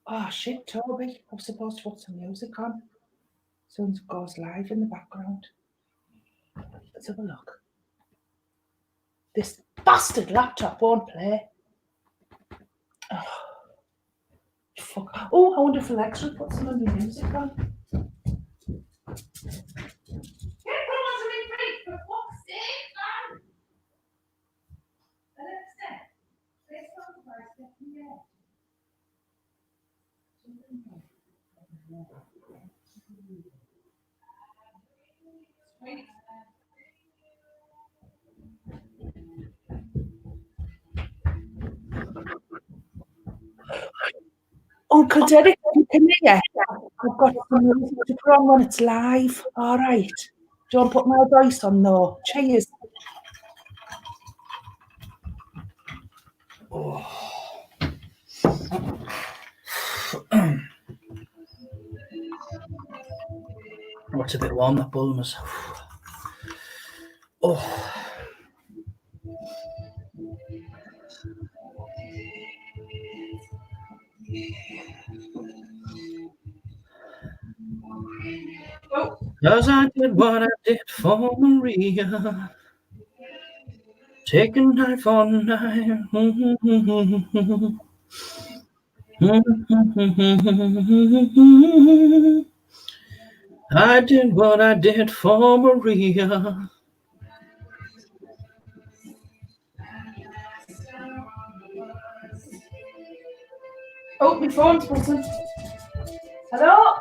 Oh shit, Toby. I was supposed to put some music on. Soon it goes live in the background. Let's have a look. This bastard laptop won't play. Oh, fuck. Oh, I wonder if Alexa will put some of the music on. Uncle Derek, you can hear. I've got some music to put on when it's live. All right. Don't put my voice on though. Cheers. Oh, it's a bit warm, that Bulmers. Oh. Cause I did what I did for Maria. Taking knife on knife. I did what I did for Maria. Oh, my phone's buzzing. Hello?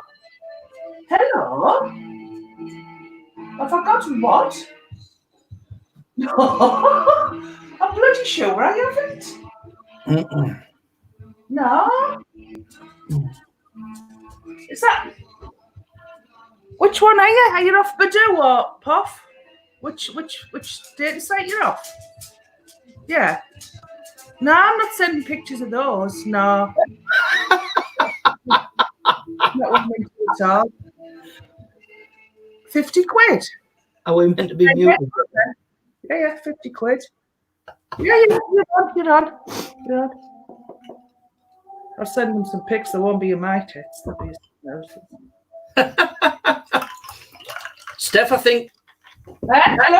Hello? Have I got what? No. I'm bloody sure I haven't. No. Is that... Which one are you? Are you off Badoo or Puff? Which data site you're off? Yeah. No, I'm not sending pictures of those. No. Not what I'm into at all. 50 quid. Are we meant to be muted? Yeah, 50 quid. Yeah, you're on. I'll send them some pics. They won't be in my tits. They'll be Steph, I think. Hello?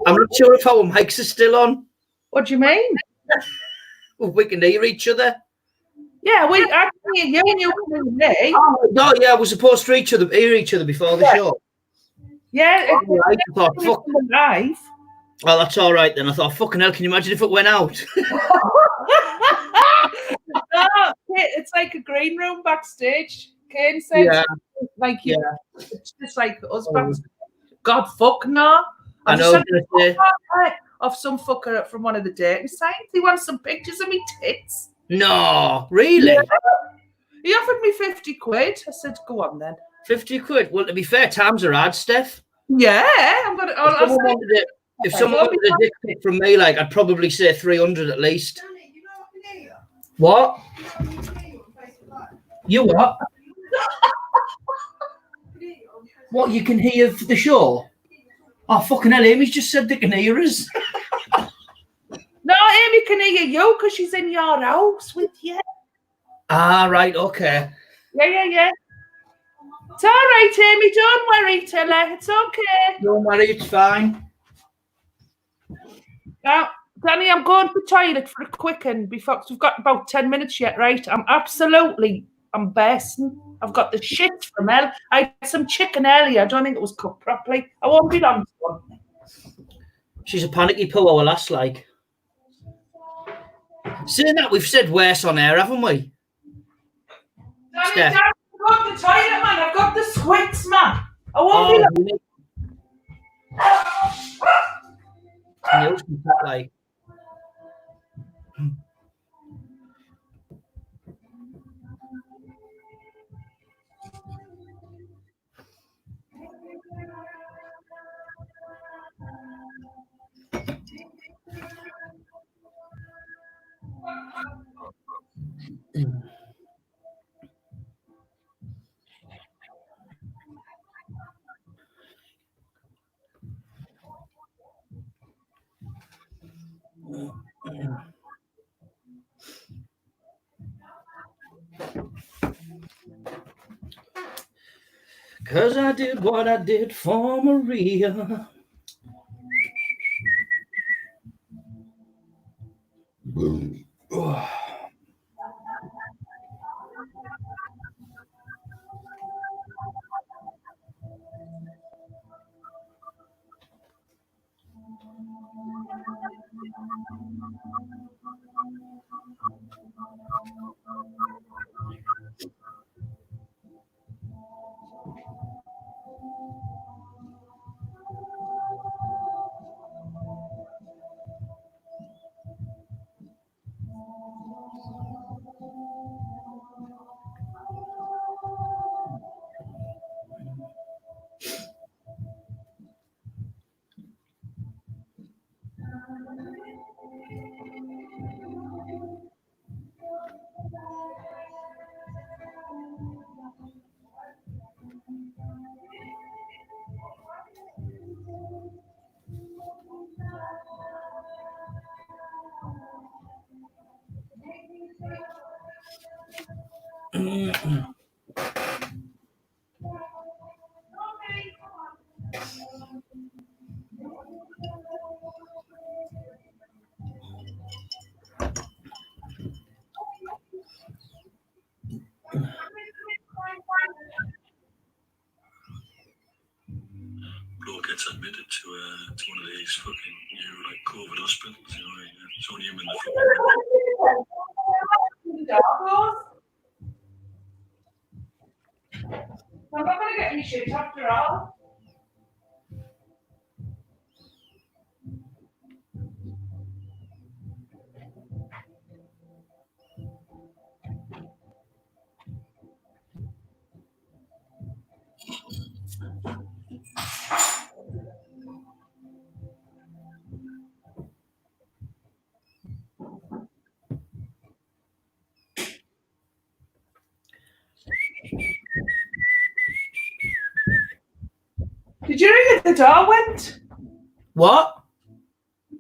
I'm not sure if our mics are still on. What do you mean? We can hear each other. Yeah, I can hear you and you can hear me. Oh, no, yeah, we're supposed to hear each other before the show. Yeah, right. I thought, fuck. Live. Well, that's all right then. I thought, fucking hell, can you imagine if it went out? No, it's like a green room backstage. Kane says, like you, it's just like us backstage. God, fuck no. I know. Of some fucker from one of the dating sites. He wants some pictures of me tits. No, really? Yeah. He offered me 50 quid. I said, go on then. 50 quid? Well, to be fair, times are hard, Steph. Yeah, I'm going to... If someone wanted a dick pic from me, like, I'd probably say 300 at least. What? You what? What, you can hear the show? Oh, fucking hell, Amy's just said they can hear us. No, Amy can hear you because she's in your house with you. Ah, right, okay. Yeah. It's all right, Amy. Don't worry, tell her. It's okay. Don't worry, it's fine. Now, Danny, I'm going to the toilet for a quick one before we've got about 10 minutes yet, right? I'm bursting. I've got the shit from hell. I had some chicken earlier. I don't think it was cooked properly. I won't be long. She's a panicky poo, our last like. Saying that, we've said worse on air, haven't we? Danny, I've got the toilet, man. I've got the squits, man. I won't be long. Like. 'Cause I did what I did for Maria. Oh. Bloke gets admitted to one of these fucking like COVID hospitals, it's only him in the I'm not going to get any shit after all. Did you ring at the door went? What?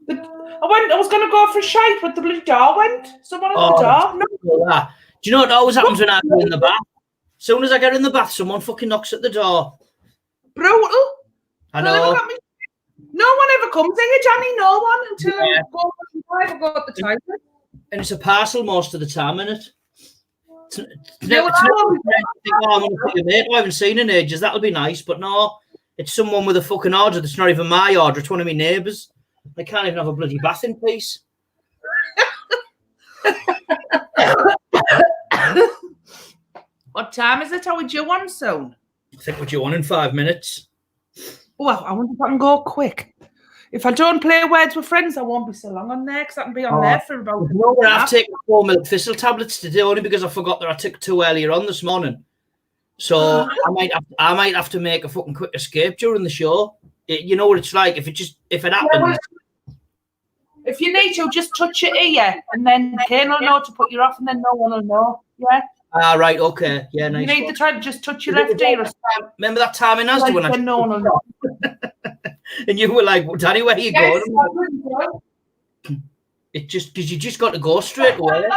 I was going to go for a shite, but the bloody door went. Someone at the door. No. Do you know what always happens when I go in the bath? As soon as I get in the bath, someone fucking knocks at the door. Brutal. I know. No one ever comes here, Johnny. No one until I go at the time. And it's a parcel most of the time, isn't it? I haven't seen in ages. That'll be nice, but no, it's someone with a fucking order that's not even my order. It's one of my neighbours. They can't even have a bloody bath in peace. What time is it? Are we due one soon? I think we're due one in 5 minutes. Oh, I wonder if I can go quick. If I don't play Words with Friends, I won't be so long on there because I can be on there for about. I've taken 4 milk thistle tablets today only because I forgot that I took 2 earlier on this morning. So I might have to make a fucking quick escape during the show. You know what it's like if it happens. If you need to, just touch your ear, and then Kane will know to put you off, and then no one will know. Yeah. Ah, right. Okay. Yeah. Nice. You need to try to just touch your left ear. Remember that time in Asda when no one will know. And you were like, "Daddy, where are you going?" It just because you just got to go straight away.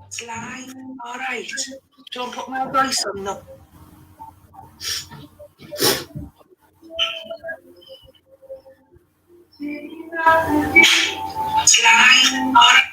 It's live. All right. Don't put my voice on though. It's live. All right.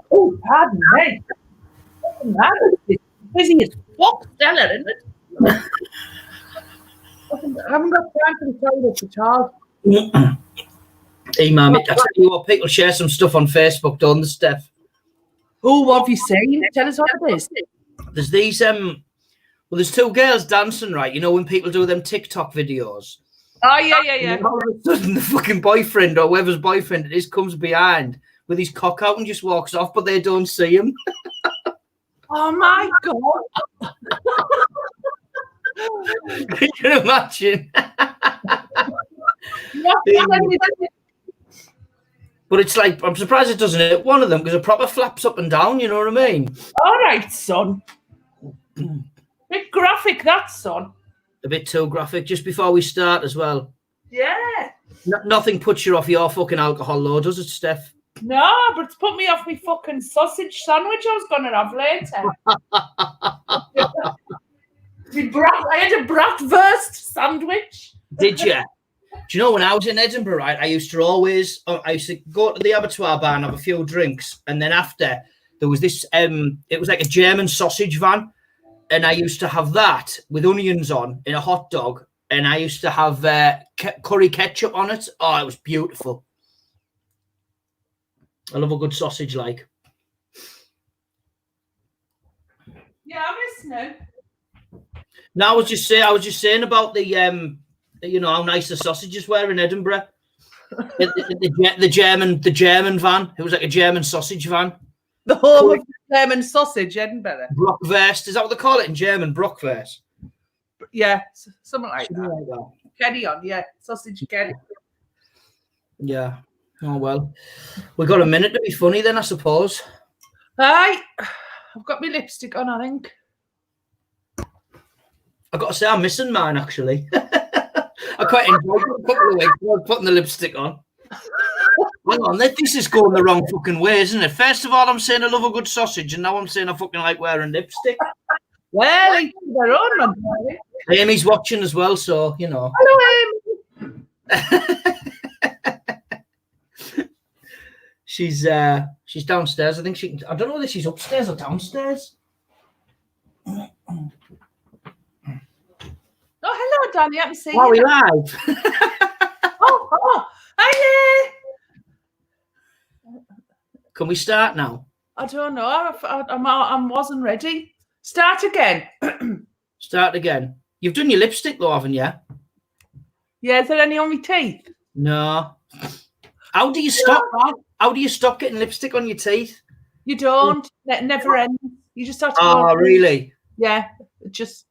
Oh, pardon me. It's busy as fuck, Stella, isn't it? I haven't got time for the toilet at all. Hey, man, I tell you what, people share some stuff on Facebook, don't they, Steph? Oh, what have you seen? Tell us what it is. There's these, well, there's two girls dancing, right? You know, when people do them TikTok videos. Oh, yeah. And all of a sudden, the fucking boyfriend or whoever's boyfriend it is comes behind with his cock out and just walks off, but they don't see him. Oh, my God. Can you imagine? But it's like, I'm surprised it doesn't hit one of them because it proper flaps up and down, you know what I mean? All right, son. Bit graphic, that, son. A bit too graphic just before we start as well. Yeah. Nothing puts you off your fucking alcohol, though, does it, Steph? No, but it's put me off my fucking sausage sandwich I was going to have later. I had a bratwurst sandwich. Did you? Do you know when I was in Edinburgh, right? I used to go to the abattoir bar and have a few drinks, and then after there was this, it was like a German sausage van, and I used to have that with onions on in a hot dog, and I used to have curry ketchup on it. Oh, it was beautiful. I love a good sausage, like. Yeah, I'm listening. No, I was just saying about the you know how nice the sausages were in Edinburgh. the German van. It was like a German sausage van. The home of German sausage, Edinburgh. Brockwurst, is that what they call it in German? Brockwurst. Yeah, something like that. Kenny on, yeah, sausage Kenny. Yeah. Oh well, we got a minute to be funny then, I suppose. Aye, I've got my lipstick on, I think. I've got to say, I'm missing mine, actually. I quite enjoyed it a couple of weeks putting the lipstick on. Hang on, this is going the wrong fucking way, isn't it? First of all, I'm saying I love a good sausage, and now I'm saying I fucking like wearing lipstick. Well, each their own, man. Amy's watching as well, so, you know. Hello, Amy. She's downstairs. I think I don't know whether she's upstairs or downstairs. Oh, hello, Danny. I haven't seen you. Are we live? Hi. Can we start now? I don't know. I wasn't ready. Start again. Start again. You've done your lipstick though, haven't you? Yeah, is there any on my teeth? No. How do you stop that? How do you stop getting lipstick on your teeth? You don't. It never ends. You just have to. Oh, really? Yeah. Just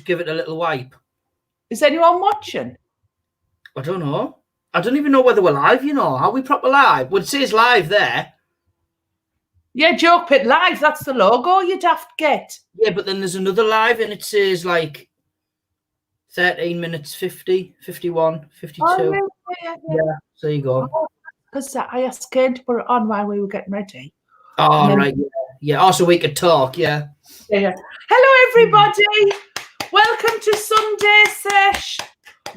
give it a little wipe. Is anyone watching? I don't know. I don't even know whether we're live, you know. Are we proper live? Well, it says live there. Yeah, Joke Pit Live. That's the logo you'd have to get. Yeah, but then there's another live and it says like 13 minutes 50, 51, 52. Oh, yeah. So you go. Because I asked Kate to put it on while we were getting ready. Oh, then, right. Yeah. Also, we could talk. Yeah. Yeah. Hello, everybody. Welcome to Sunday Sesh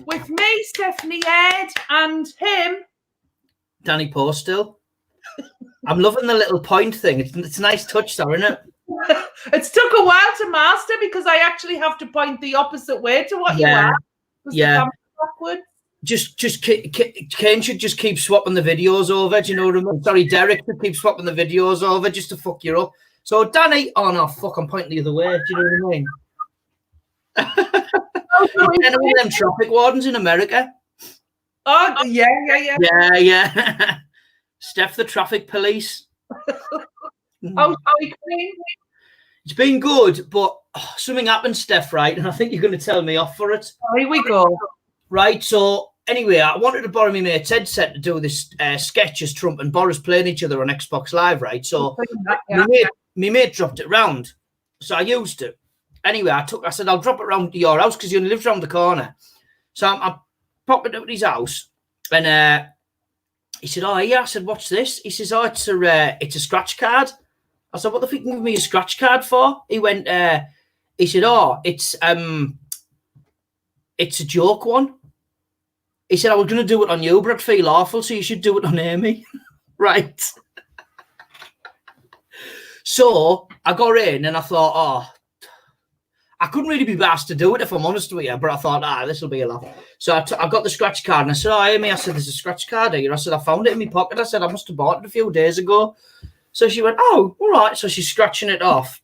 with me, Stephanie Ed, and him, Danny Postil. I'm loving the little point thing. It's a nice touch, though, isn't it? It's took a while to master because I actually have to point the opposite way to what you are. Yeah. Backwards. Kane should just keep swapping the videos over. Do you know what I mean? Sorry, Derek should keep swapping the videos over just to fuck you up. So, Danny, oh no, fuck, I'm pointing the other way. Do you know what I mean? One of them traffic wardens in America. Oh, yeah. Steph, the traffic police. It's been good, but something happened, Steph, right? And I think you're going to tell me off for it. Here we go. Right, so anyway, I wanted to borrow my mate's headset to do this sketch as Trump and Boris playing each other on Xbox Live, right? So my mate dropped it round, so I used it. Anyway, I said, I'll drop it round to your house because he only lives round the corner. So I popped it up at his house, and he said, oh, yeah. I said, what's this? He says, oh, it's a scratch card. I said, what the fuck can you give me a scratch card for? He went, he said, oh, it's a joke one. He said, I was going to do it on you, but I'd feel awful, so you should do it on Amy. Right. So I got in and I thought, I couldn't really be asked to do it if I'm honest with you, but I thought, this will be a laugh. So I got the scratch card and I said, Amy, I said, there's a scratch card here. I said, I found it in my pocket. I said, I must have bought it a few days ago. So she went, oh, all right. So she's scratching it off.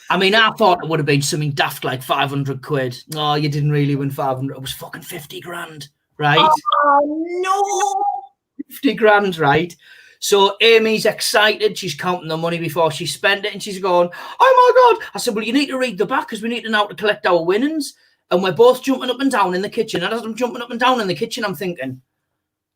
I mean, I thought it would have been something daft like 500 quid. No, you didn't really win 500. It was fucking 50 grand, right? Oh, no. 50 grand, right? So Amy's excited. She's counting the money before she spent it. And she's going, oh, my God. I said, well, you need to read the back because we need to know how to collect our winnings. And we're both jumping up and down in the kitchen. And as I'm jumping up and down in the kitchen, I'm thinking,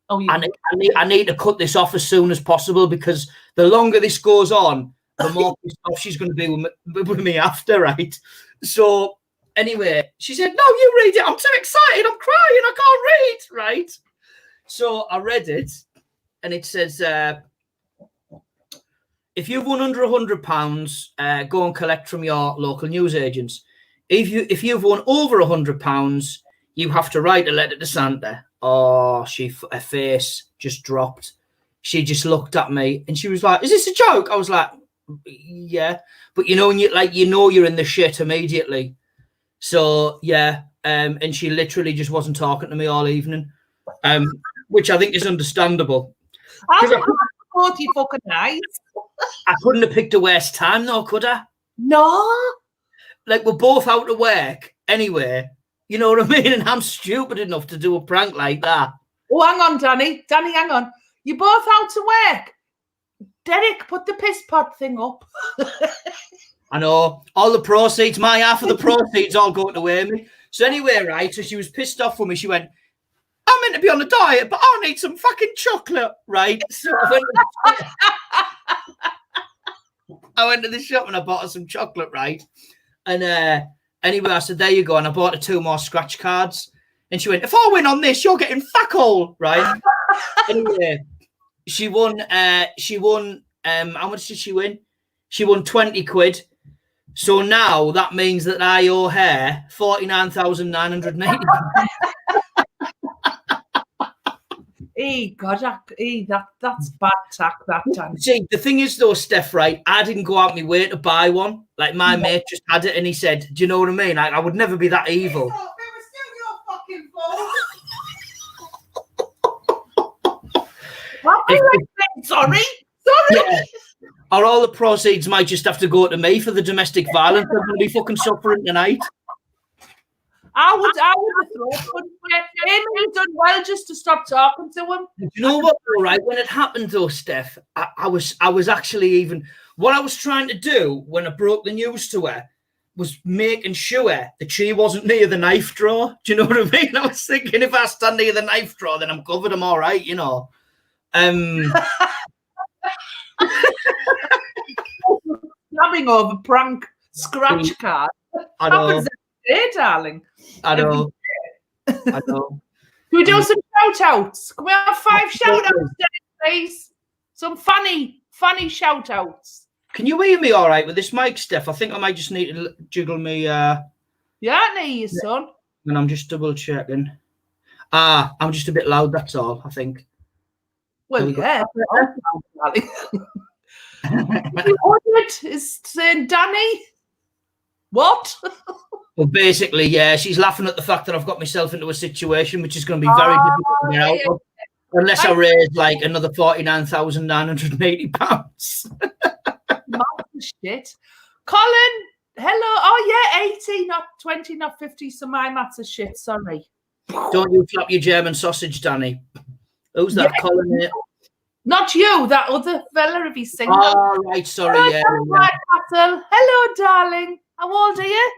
I need to cut this off as soon as possible because the longer this goes on, the more stuff she's going to be with me after, right? So anyway, she said, no, you read it. I'm too excited. I'm crying. I can't read, right? So I read it. And it says, if you've won under £100, go and collect from your local newsagents. If you've won over £100, you have to write a letter to Santa. Oh, her face just dropped. She just looked at me and she was like, is this a joke? I was like, yeah. But when you're in the shit immediately. So, yeah. And she literally just wasn't talking to me all evening, which I think is understandable. I fucking nice. I couldn't have picked a worse time though, could I? No. Like we're both out of work anyway. You know what I mean? And I'm stupid enough to do a prank like that. Oh, hang on, Danny. Danny, hang on. You're both out of work. Derek, put the piss pot thing up. I know. All the proceeds, my half of the proceeds all going to Amy. So anyway, right, so she was pissed off with me. She went, I'm meant to be on a diet, but I need some fucking chocolate, right? So I went to the shop and I bought her some chocolate, right? And anyway, I said, there you go. And I bought her 2 more scratch cards. And she went, if I win on this, you're getting fuck all, right? Anyway, she won, how much did she win? She won 20 quid. So now that means that I owe her 49,980. God, that's bad tack, that time. See, the thing is though, Steph, right, I didn't go out my way to buy one. Like my mate just had it and he said, do you know what I mean? I would never be that evil. It was still your fucking fault. Sorry. Yeah. Or all the proceeds might just have to go to me for the domestic violence I'm going to be fucking suffering tonight. I would have thought, Amy done well just to stop talking to him. Do you know what, though, right? When it happened, though, Steph, I was actually even... What I was trying to do when I broke the news to her was making sure that she wasn't near the knife drawer. Do you know what I mean? I was thinking if I stand near the knife drawer, then I'm covered. I'm all right, Slamming over prank scratch card. I know. Happens every day, darling. I know. I know. Can we do some shout-outs? Can we have 5 shout-outs, please? Some funny shout-outs. Can you hear me all right with this mic, Steph? I think I might just need to jiggle me. Yeah, I know you, son. And I'm just double-checking. I'm just a bit loud, that's all, I think. Well, yeah. The audience is saying, Danny, what? Well, basically, yeah, she's laughing at the fact that I've got myself into a situation which is going to be very difficult to get out of, unless I raise like another £49,980. Shit. Colin, hello. Oh, yeah, 80, not 20, not 50. So my maths are shit. Sorry. Don't you flap your German sausage, Danny. Who's that, yeah. Colin? Here? Not you, that other fella, if he's single. Oh, right, sorry. Hello, yeah. Hello, darling. How old are you?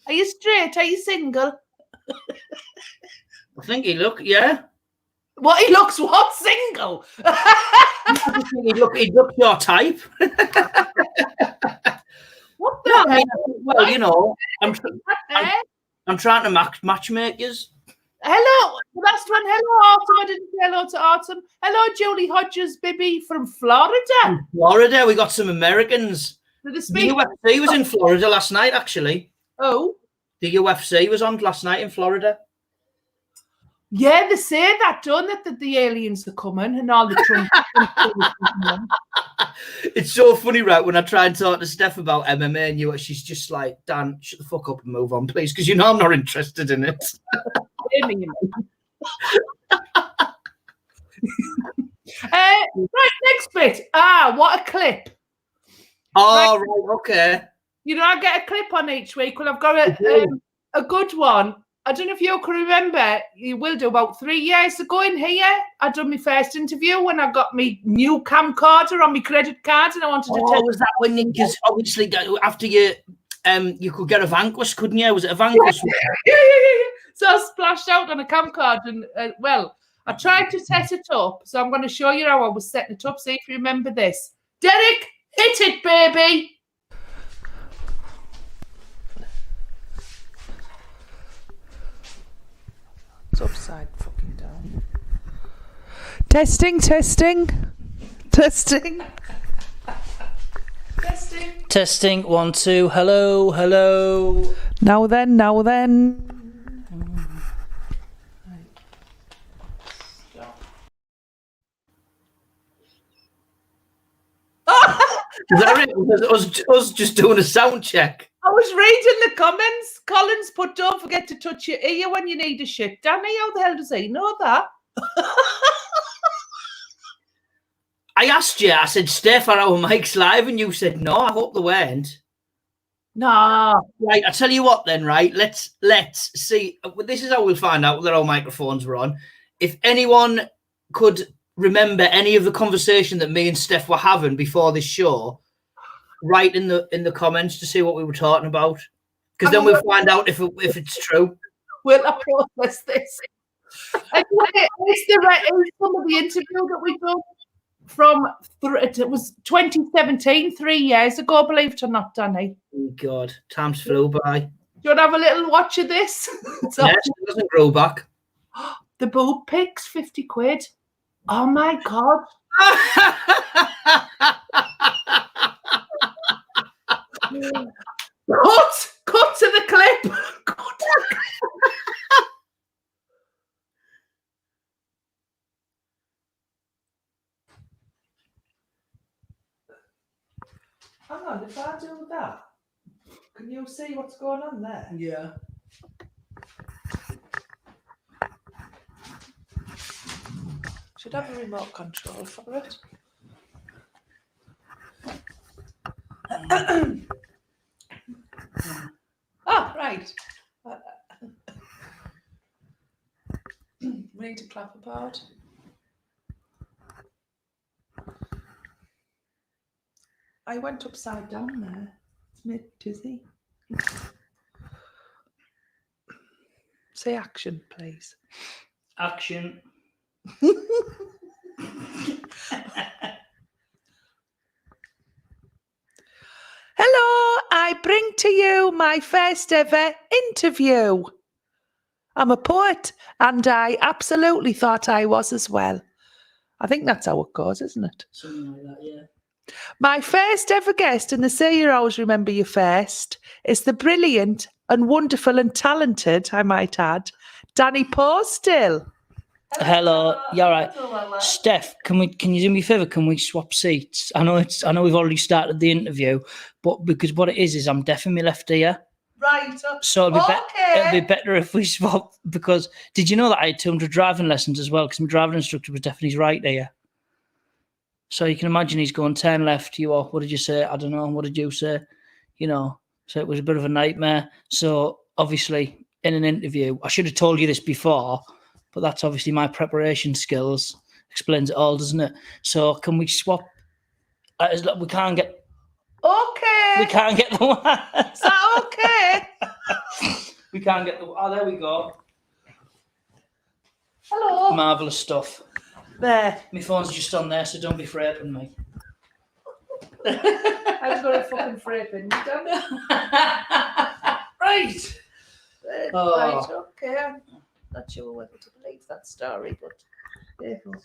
Are you straight? Are you single? I think yeah. What, he looks what? Single? He'd look your type. What the hell? Well, I'm trying to matchmake yous. Hello, the last one. Hello, Autumn. I didn't say hello to Autumn. Hello, Julie Hodges, baby from Florida. From Florida, we got some Americans. Did they speak? The UFC was in Florida last night, actually. Oh. The UFC was on last night in Florida. Yeah, they say that, don't they, that the aliens are coming and all the Trump. It's so funny, right? When I try and talk to Steph about MMA and she's just like, Dan, shut the fuck up and move on, please, because you know I'm not interested in it. Right, next bit. What a clip. Oh, right, okay. You know, I get a clip on each week. Well, I've got a good one. I don't know if you can remember, you will do, about 3 years ago in here, I done my first interview when I got my new camcorder on my credit card and I wanted to tell. Was that when you, because obviously after you could get a Vanquish, couldn't you? Was it a Vanquish? Yeah. So I splashed out on a camcorder and, I tried to set it up. So I'm going to show you how I was setting it up. See if you remember this. Derek, hit it, baby. It's upside fucking down. Testing. Testing, 1, 2, hello. Now then. Is that it? Was us just doing a sound check? I was reading the comments. Collins put, don't forget to touch your ear when you need a shit. Danny, how the hell does he know that? I asked you, I said, Steph, are our mics live? And you said, no, I hope they weren't. No. Right, I tell you what then, right? Let's see. This is how we'll find out that our microphones were on. If anyone could remember any of the conversation that me and Steph were having before this show, write in the comments to see what we were talking about. Because then we'll find out if it's true. We'll process this. It's some of the interview that we done from, it was 2017, 3 years ago, believe it or not, Danny. Oh, God, time's flew by. Do you want to have a little watch of this? Yes, it doesn't grow back. The boob pics, 50 quid. Oh, my God. Cut to the clip. Hang on, if I do that, can you see what's going on there? Yeah. Should have a remote control for it. Right. We need to clap apart. I went upside down there. It's made dizzy. Say action, please. Action. Hello, I bring to you my first ever interview. I'm a poet, and I absolutely thought I was as well. I think that's how it goes, isn't it? Something like that, yeah. My first ever guest, and they say you always remember your first, is the brilliant and wonderful and talented, I might add, Danny Postil. Hello, you're right. Steph, can you do me a favour? Can we swap seats? I know we've already started the interview, but because what it is I'm deaf in my left ear. Right. So it'll be better if we swap, because did you know that I had 200 driving lessons as well? Because my driving instructor was deaf in his right ear. So you can imagine he's going turn left, you are, what did you say? I don't know, what did you say? You know, so it was a bit of a nightmare. So obviously in an interview, I should have told you this before, but that's obviously my preparation skills. Explains it all, doesn't it? So can we swap? We can't get... Okay. We can't get the one. Is that okay? We can't get the... Oh, there we go. Hello. Marvellous stuff. There. My phone's just on there, so don't be frapping me. I was going to fucking frapping you, damn it. Right. Oh. Right, okay. I'm not sure whether to believe that story, but there you go.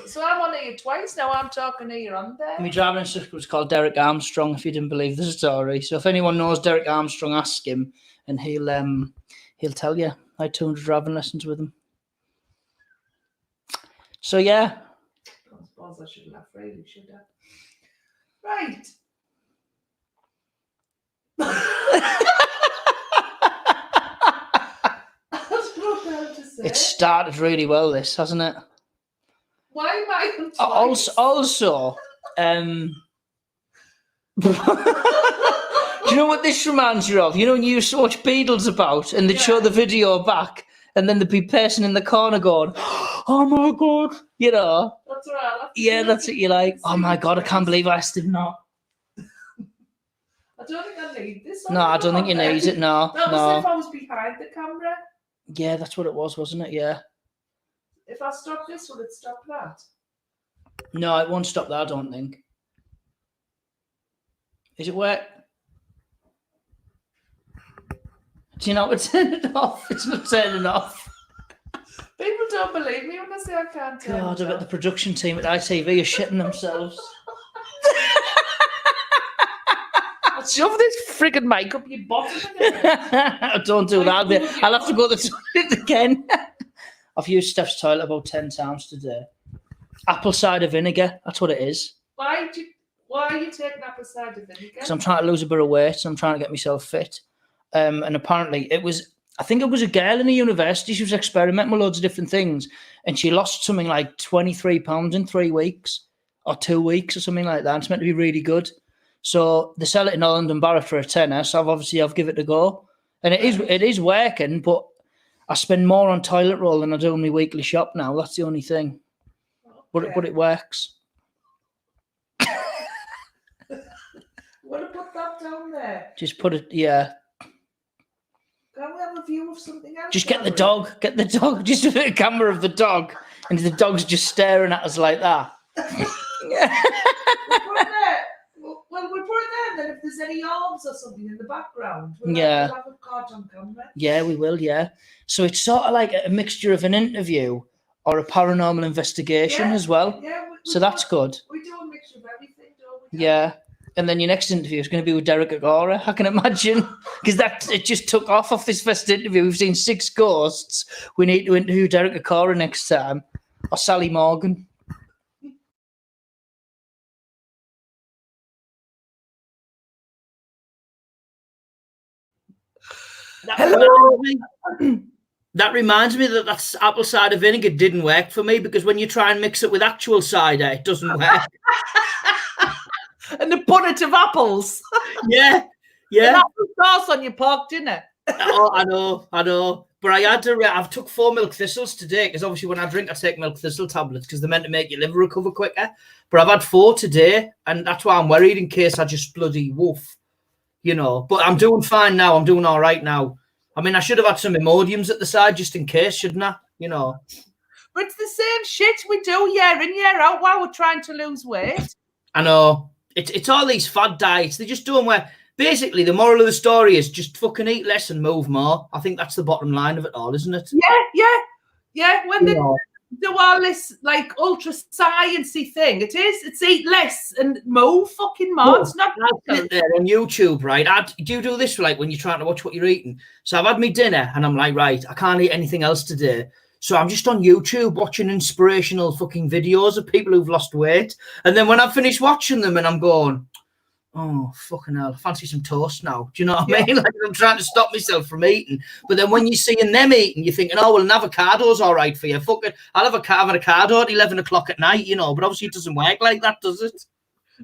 So I'm on here twice now. I'm talking here on there. My driving instructor was called Derek Armstrong, if you didn't believe the story. So if anyone knows Derek Armstrong, ask him, and he'll tell you. I had 200 driving lessons with him. So yeah. I suppose I should have left, really, should I? Right. I don't know what to say. It started really well, this, hasn't it? Why am I on twice? Also, do you know what this reminds you of? You know when you used to watch Beatles about and they'd show the video back and then they'd be person in the corner going, oh my God, you know? That's what I like. Yeah, that's what you like. Oh my God, I can't believe I still not. I don't think I need this. No, I don't think you need it, no. That was if I was behind the camera. Yeah, that's what it was, wasn't it? Yeah. If I stop this, will it stop that? No, it won't stop that, I don't think. Is it work? Do you know what? Turn it off. It's not turning off. People don't believe me when I say I can't turn God, it I bet off. the production team at ITV are shitting themselves. I'll shove this frigging mic up your bottom again. Don't do that. I'll have to go to the toilet again. I've used Steph's toilet about 10 times today. Apple cider vinegar, that's what it is. Why are you taking apple cider vinegar? Because I'm trying to lose a bit of weight, so I'm trying to get myself fit. And apparently I think it was a girl in a university, she was experimenting with loads of different things, and she lost something like 23 pounds in 3 weeks, or 2 weeks, or something like that. It's meant to be really good. So they sell it in Holland and Barrett for a tenner, so I've given it a go. And it is working, but I spend more on toilet roll than I do on my weekly shop now. That's the only thing. Okay. But it works. Want to put that down there? Just put it, yeah. Can we have a view of something else? Just get the dog. Just a bit of camera of the dog. And the dog's just staring at us like that. Well, we'll put it there, and then if there's any arms or something in the background, we'll have a card on camera. Yeah, we will, yeah. So it's sort of like a mixture of an interview or a paranormal investigation as well. Yeah, so that's good. We do a mixture of everything, don't we? Yeah. And then your next interview is going to be with Derek Agora, I can imagine. Because it just took off this first interview. We've seen 6 ghosts. We need to interview Derek Agora next time. Or Sally Morgan. That reminds me that apple cider vinegar didn't work for me, because when you try and mix it with actual cider, it doesn't work. And the bunnet of apples. Yeah. And apple sauce on your pork dinner. Oh, I know. But I've took 4 milk thistles today, because obviously when I drink, I take milk thistle tablets because they're meant to make your liver recover quicker. But I've had 4 today, and that's why I'm worried in case I just bloody woof, you know. But I'm doing fine now. I'm doing all right now. I mean, I should have had some Imodiums at the side just in case, shouldn't I? You know. But it's the same shit we do year in, year out while we're trying to lose weight. I know. It's all these fad diets. They just do them where basically the moral of the story is just fucking eat less and move more. I think that's the bottom line of it all, isn't it? Yeah. When they do all this like ultra sciencey thing, it's eat less and move fucking more. No, it's not there on YouTube, right? Do you do this like when you're trying to watch what you're eating? So I've had my dinner and I'm like, right, I can't eat anything else today. So I'm just on YouTube watching inspirational fucking videos of people who've lost weight. And then when I finish watching them and I'm going, oh, fucking hell, I fancy some toast now. Do you know what I mean? Like I'm trying to stop myself from eating. But then when you're seeing them eating, you're thinking, oh, well, an avocado's all right for you. Fuck it. I'll have an avocado at 11 o'clock at night, you know. But obviously it doesn't work like that, does it?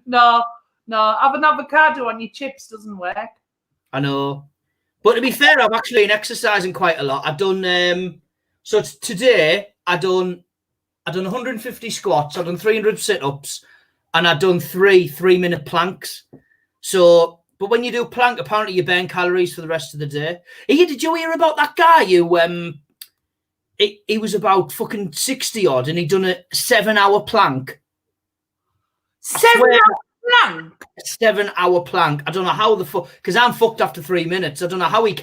No. Have an avocado on your chips doesn't work. I know. But to be fair, I've actually been exercising quite a lot. I've done... So today, I done 150 squats, I've done 300 sit-ups, and I've done 3 3-minute planks. So, but when you do plank, apparently you burn calories for the rest of the day. Did you hear about that guy who, he was about fucking 60 odd, and he'd done a 7-hour plank. 7-hour plank? 7-hour plank. I don't know how the fuck, because I'm fucked after 3 minutes. I don't know how he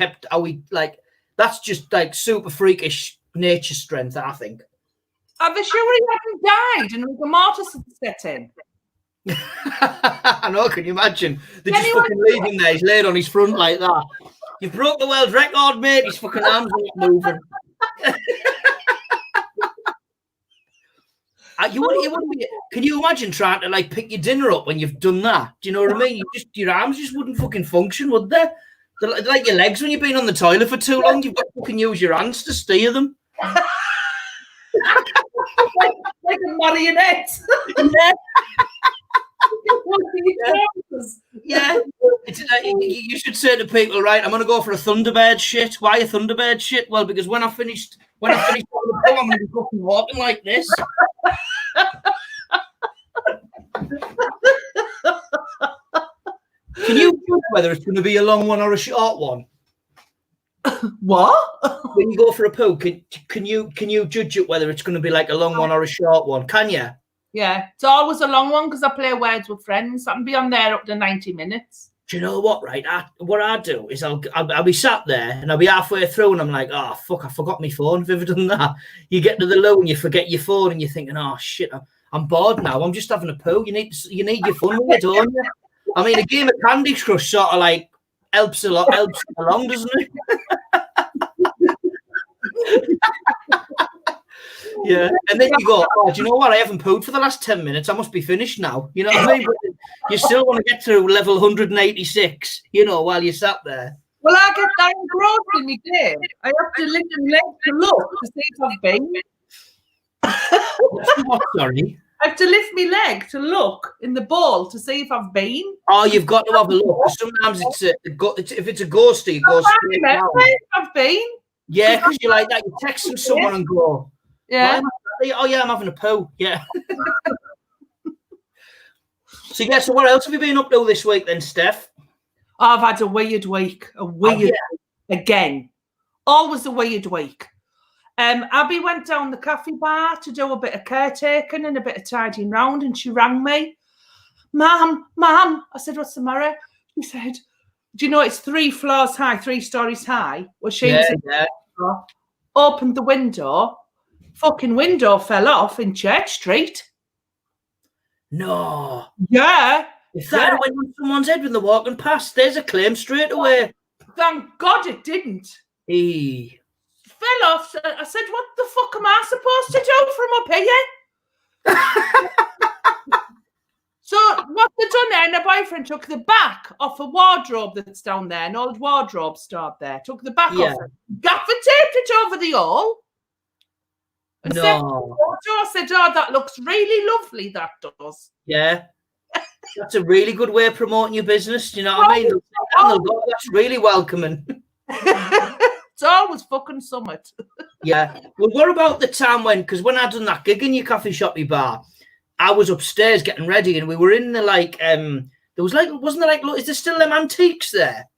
that's just like super freakish nature strength, I think. Are they sure he hadn't died and rigor mortis had set in? I know, can you imagine? They're just fucking leaving there. He's laid on his front like that. You broke the world record, mate. His fucking arms are not moving. Can you imagine trying to like pick your dinner up when you've done that? Do you know what I mean? Your arms just wouldn't fucking function, would they? They're like your legs when you've been on the toilet for too long. You've got to fucking use your hands to steer them. like a marionette. Yeah. You should say to people, right, I'm going to go for a Thunderbird shit. Why a Thunderbird shit? Well, because when I finished I'm going to be fucking walking like this. Can you judge whether it's going to be a long one or a short one? What? When you go for a poo, can you judge it whether it's going to be like a long one or a short one? Can you? Yeah, it's always a long one because I play Words with Friends. I can be on there up to 90 minutes. Do you know what, right? What I do is I'll be sat there and I'll be halfway through and I'm like, oh, fuck, I forgot my phone. Have you ever done that? You get to the loo and you forget your phone and you're thinking, oh, shit, I'm bored now. I'm just having a poo. You need your phone with you, don't you? I mean, a game of Candy Crush sort of like helps along, doesn't it? Yeah, and then you go, oh, do you know what? I haven't pooed for the last 10 minutes. I must be finished now. You know what I mean? But you still want to get to level 186, while you're sat there. Well, I get that engrossed in my game. I have to lift my leg to look to see if I've been. What, sorry? I have to lift my leg to look in the bowl to see if I've been. Oh, you've got to have a look. Sometimes if it's a ghosty, it goes straight down. I've been. Yeah, because you're like that. You're texting someone and go, yeah. Oh, yeah, I'm having a poo. Yeah. So what else have you been up to this week then, Steph? I've had a weird week. Again. Always a weird week. Abby went down the cafe bar to do a bit of caretaking and a bit of tidying round, and she rang me. Mum. I said, what's the matter? She said, do you know it's 3 floors high, 3 stories high? Well, she opened the window. Fucking window fell off in Church Street. No. Yeah. If that went on someone's head when they're walking past, there's a claim straight away. Thank God it didn't. Hey. Fell off. I said, what the fuck am I supposed to do from up here? So what they done there, and her boyfriend took the back off a wardrobe that's down there, an old wardrobe stored there. Took the back off it. Gaffer taped it over the hole. I said, oh, that looks really lovely, that does. Yeah. That's a really good way of promoting your business. Do you know what I mean? That's really welcoming. It's always fucking summit. Yeah. Well, what about the time because when I done that gig in your coffee shoppy bar, I was upstairs getting ready and we were in the there was wasn't there look, is there still them antiques there?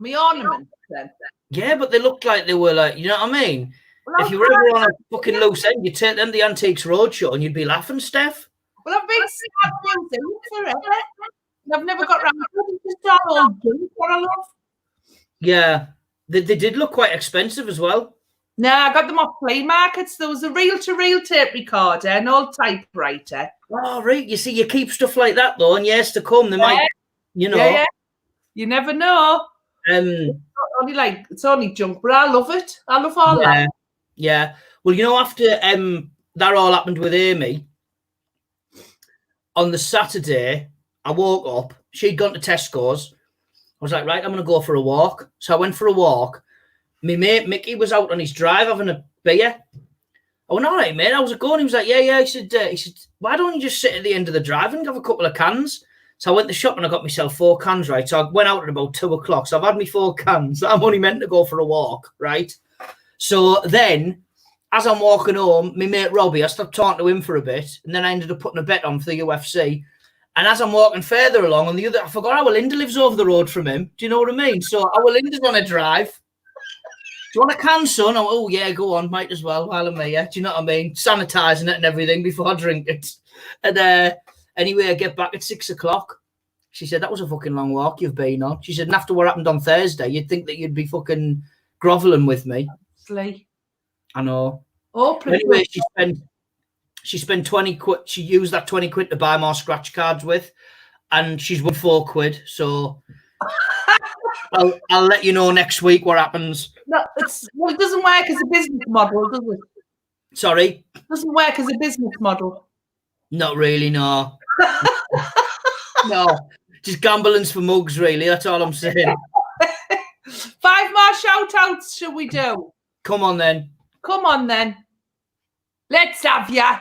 Me ornaments then. Yeah, but they looked like they were you know what I mean? Well, if you were ever on a fucking loose end, you'd take them to the Antiques Roadshow and you'd be laughing, Steph. Well, I've been sad forever. I've never got around to it. It's just all junk, what I love. Yeah. They did look quite expensive as well. No, I got them off flea markets. There was a reel-to-reel tape recorder, an old typewriter. Oh, right. You see, you keep stuff like that, though, and years to come, they might, Yeah. You never know. It's only junk, but I love it. I love all that. Yeah. Well, after that all happened with Amy, on the Saturday, I woke up. She'd gone to Tesco's. I was like, right, I'm going to go for a walk. So I went for a walk. My mate, Mickey, was out on his drive having a beer. I went, all right, mate, how's it going? He was like, yeah. He said, why don't you just sit at the end of the drive and have a couple of cans? So I went to the shop and I got myself 4 cans, right? So I went out at about 2 o'clock. So I've had me 4 cans. I'm only meant to go for a walk, right? So then, as I'm walking home, my mate Robbie, I stopped talking to him for a bit, and then I ended up putting a bet on for the UFC. And as I'm walking further along on the other, I forgot our Linda lives over the road from him. Do you know what I mean? So our Linda's on a drive. Do you want a can, son? Oh, yeah, go on. Might as well while I'm here. Do you know what I mean? Sanitising it and everything before I drink it. And anyway, I get back at 6 o'clock. She said, that was a fucking long walk you've been on. She said, and after what happened on Thursday, you'd think that you'd be fucking grovelling with me. Slay. I know. Oh, anyway, she spent 20 quid. She used that 20 quid to buy more scratch cards with, and she's won 4 quid. So I'll let you know next week what happens. No, it doesn't work as a business model, does it? Sorry? Doesn't work as a business model. Not really, no. No. Just gambling's for mugs, really. That's all I'm saying. 5 more shout-outs should we do? Come on, then. Come on, then. Let's have ya.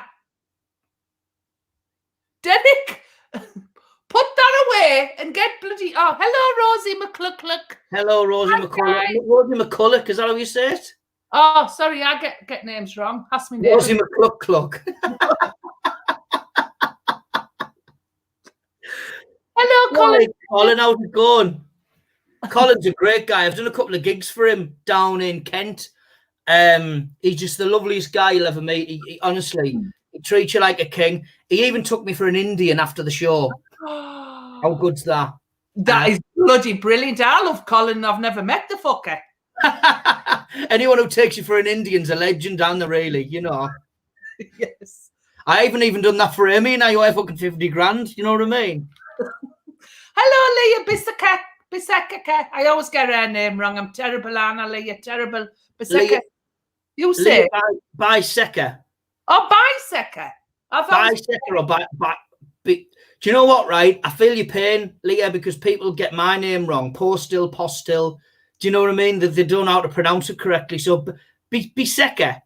Derek, put that away and get bloody... Oh, hello, Rosie McCluckluck. Hello, Rosie McCulloch. Rosie McCulloch, is that how you say it? Oh, sorry, I get names wrong. Pass me name. Rosie McCluckluck. Hello, Colin. Colin, how's it going? Colin's a great guy. I've done a couple of gigs for him down in Kent. He's just the loveliest guy you'll ever meet. He honestly, he treats you like a king. He even took me for an Indian after the show. How good's that? That is bloody brilliant. I love Colin. I've never met the fucker. Anyone who takes you for an Indian's a legend, aren't they, really? You know. Yes. I haven't even done that for Amy, and I owe her fucking 50 grand. You know what I mean? Hello, Leah Biseka. I always get her name wrong. I'm terrible, Anna. Leah, terrible. Biseka. You say Biseka. Oh, Biseka. Biseka or do you know what, right? I feel your pain, Leah, because people get my name wrong. Postil. Do you know what I mean? That they don't know how to pronounce it correctly. So Biseka.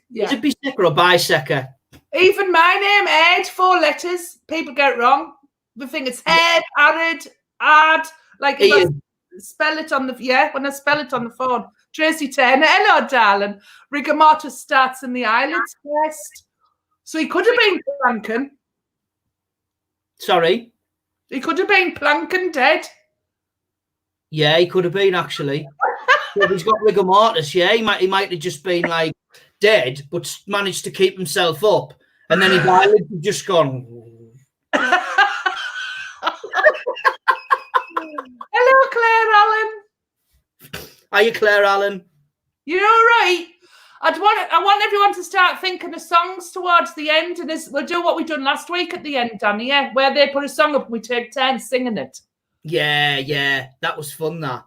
Yeah. Is it Biseka or Biseka? Even my name, Ed, 4 letters. People get it wrong. The thing is head, arid, ad. Like if I spell it on when I spell it on the phone. Tracy Turner, hello, darling. Rigor mortis starts in the eyelids first. So he could have been planking. Sorry? He could have been planking dead. Yeah, he could have been, actually. So he's got rigor mortis, yeah. He might have just been, like, dead, but managed to keep himself up. And then his eyelids have just gone... Hello, Claire Allen. Are you Claire Allen? You're all right. I want everyone to start thinking of songs towards the end, and we'll do what we done last week at the end, Danny. Yeah, where they put a song up and we take turns singing it. Yeah, that was fun. That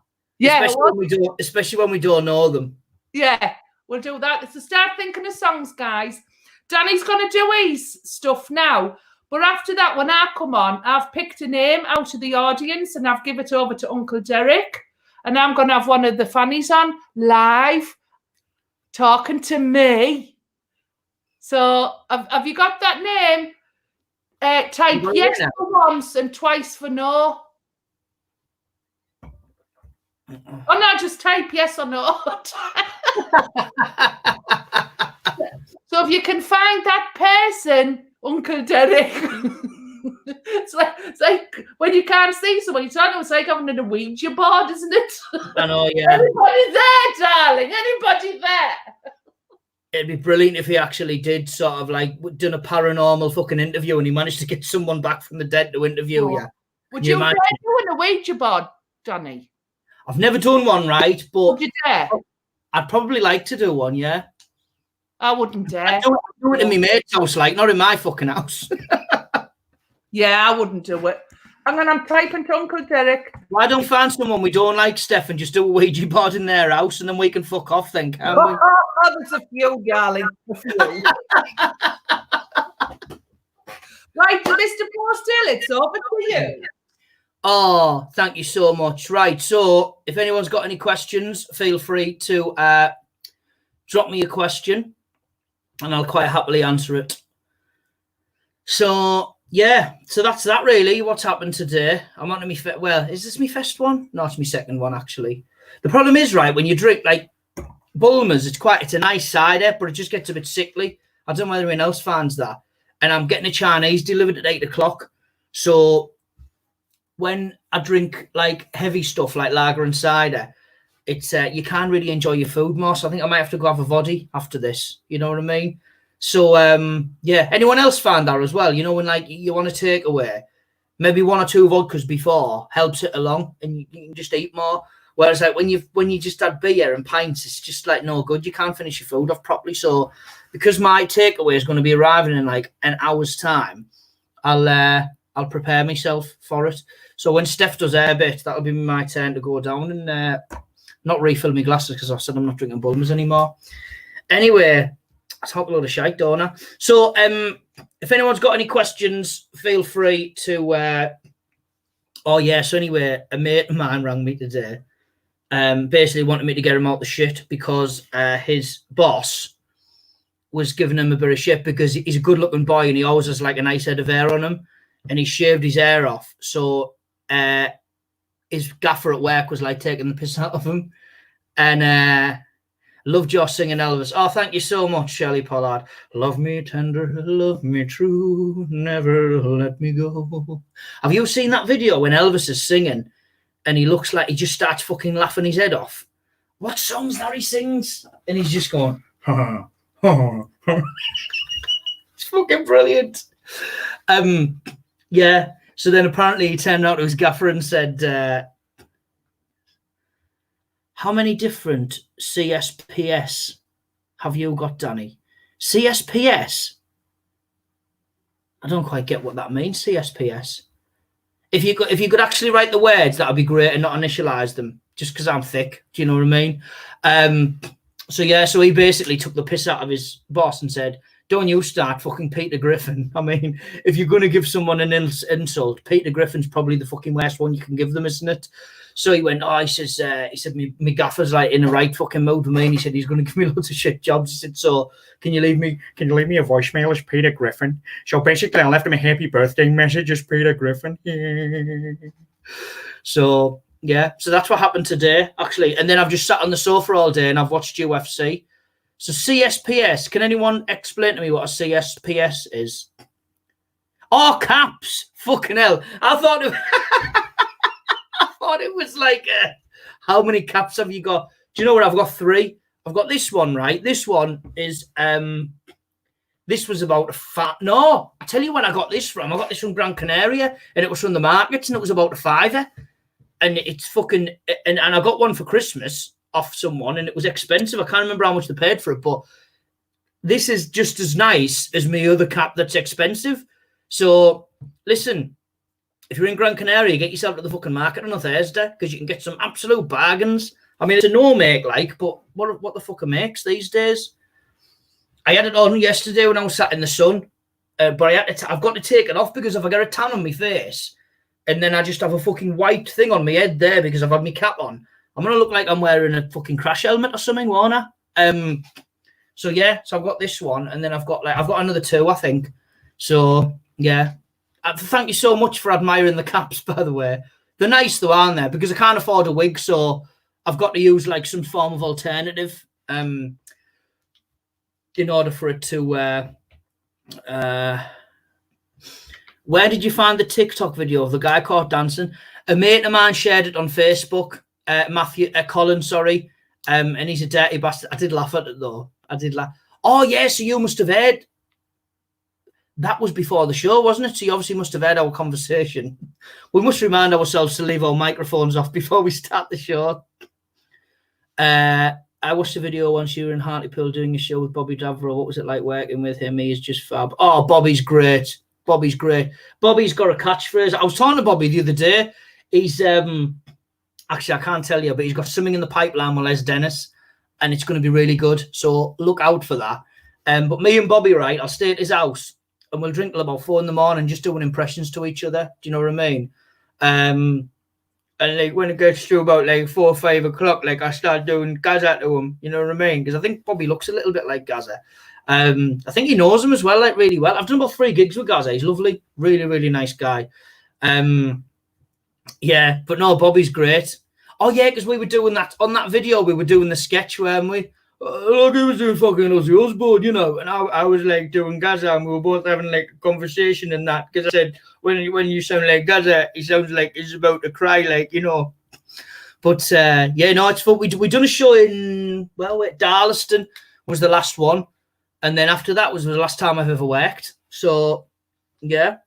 especially when we don't know them. Yeah, we'll do that. So start thinking of songs, guys. Danny's gonna do his stuff now. But after that, when I come on, I've picked a name out of the audience and I've given it over to Uncle Derek. And I'm going to have one of the Phannys on live talking to me. So have you got that name? Type yes for once and twice for no. Oh, no, just type yes or no. So if you can find that person... Uncle Derek. it's like when you can't see someone, it's like having a Ouija board, isn't it? I know, yeah. Anybody there, darling? Anybody there? It'd be brilliant if he actually did sort of like done a paranormal fucking interview and he managed to get someone back from the dead to interview you. Would you dare doing a Ouija board, Danny? I've never done one, right? But would you dare? I'd probably like to do one, yeah. I wouldn't dare. I do it in my mate's house, like, not in my fucking house. Yeah, I wouldn't do it. And then I'm typing to Uncle Derek. Why don't find someone we don't like, Steph, and just do a Ouija board in their house and then we can fuck off then, can't we? There's a few, darling. A few. Right, Mr. Postil, it's over to you. Oh, thank you so much. Right, so if anyone's got any questions, feel free to drop me a question. And I'll quite happily answer it. So, yeah. So that's that, really. What's happened today? I'm on to me... Well, is this my first one? No, it's my second one, actually. The problem is, right, when you drink, like, Bulmers, it's a nice cider, but it just gets a bit sickly. I don't know whether anyone else finds that. And I'm getting a Chinese delivered at 8 o'clock. So when I drink, like, heavy stuff like lager and cider... It's you can't really enjoy your food more. So I think I might have to go have a voddy after this. You know what I mean? So yeah. Anyone else found that as well? You know, when like you want to take away, maybe 1 or 2 vodkas before helps it along, and you can just eat more. Whereas like when you just had beer and pints, it's just like no good. You can't finish your food off properly. So because my takeaway is going to be arriving in like an hour's time, I'll prepare myself for it. So when Steph does her bit, that'll be my turn to go down and. Not refill my glasses because I said I'm not drinking Bulmers anymore. Anyway, talk a lot of shite, don't I? So, if anyone's got any questions, feel free to. Oh yeah. So anyway, a mate of mine rang me today. Basically wanted me to get him out the shit because his boss was giving him a bit of shit because he's a good-looking boy and he always has like a nice head of hair on him, and he shaved his hair off. So his gaffer at work was like taking the piss out of him, and. Loved your singing, Elvis. Oh, thank you so much, Shelley Pollard. Love me tender, love me true, never let me go. Have you seen that video when Elvis is singing and he looks like he just starts fucking laughing his head off? What songs that he sings? And he's just going, ha, ha, ha. It's fucking brilliant. Yeah. So then apparently he turned out to his gaffer and said, how many different CSPS have you got, Danny? CSPS? I don't quite get what that means, CSPS. If you could actually write the words, that would be great, and not initialize them, just because I'm thick. Do you know what I mean? So he basically took the piss out of his boss and said, don't you start fucking Peter Griffin. I mean, if you're going to give someone an insult, Peter Griffin's probably the fucking worst one you can give them, isn't it? So he went, he said, me gaffer's like in the right fucking mood with me, and he said he's going to give me loads of shit jobs. He said, so can you leave me a voicemail as Peter Griffin? So basically I left him a happy birthday message as Peter Griffin. So yeah, so that's what happened today, actually. And then I've just sat on the sofa all day and I've watched UFC. So CSPS, can anyone explain to me what a CSPS is? Oh, caps. Fucking hell. I thought it was like, how many caps have you got? Do you know what? I've got 3. I've got this one, right? This one is, this was about no, I tell you when I got this from. I got this from Gran Canaria, and it was from the markets, and it was about a £5. And it's fucking, and I got one for Christmas off someone, and it was expensive. I can't remember how much they paid for it, but this is just as nice as my other cap that's expensive. So listen, if you're in Gran Canaria, get yourself to the fucking market on a Thursday, because you can get some absolute bargains. I mean, it's a no make, like, but what the fuck are makes these days? I had it on yesterday when I was sat in the sun, but I've got to take it off, because if I get a tan on my face and then I just have a fucking white thing on my head there because I've had my cap on, I'm going to look like I'm wearing a fucking crash helmet or something, won't I? So yeah, so I've got this one, and then I've got another 2, I think. So yeah. Thank you so much for admiring the caps, by the way. They're nice though, aren't they? Because I can't afford a wig, so I've got to use like some form of alternative in order for it to... where did you find the TikTok video of the guy caught dancing? A mate of mine shared it on Facebook. Colin, sorry. And he's a dirty bastard. I did laugh at it though. I did laugh. Oh yeah, so you must have heard. That was before the show, wasn't it? So you obviously must have heard our conversation. We must remind ourselves to leave our microphones off before we start the show. I watched a video once you were in Hartlepool doing a show with Bobby Davro. What was it like working with him? He is just fab. Oh, Bobby's great. Bobby's great. Bobby's got a catchphrase. I was talking to Bobby the other day. He's actually, I can't tell you, but he's got something in the pipeline with Les Dennis, and it's going to be really good. So look out for that. But me and Bobby, right, I'll stay at his house, and we'll drink till about 4 a.m, just doing impressions to each other. Do you know what I mean? And like when it gets to about like 4 or 5 o'clock, like I start doing Gaza to him. You know what I mean? Because I think Bobby looks a little bit like Gaza. I think he knows him as well, like really well. I've done about 3 gigs with Gaza. He's lovely, really, really nice guy. Yeah, but no, Bobby's great. Oh yeah, because we were doing that on that video. We were doing the sketch, weren't we? Like he was doing fucking Ozzy Osbourne, you know, and I was like doing Gaza, and we were both having like a conversation and that, because I said when you sound like Gaza, he sounds like he's about to cry, like, you know. But yeah, no, it's fun. We done a show in Darlaston was the last one, and then after that was the last time I've ever worked. So yeah.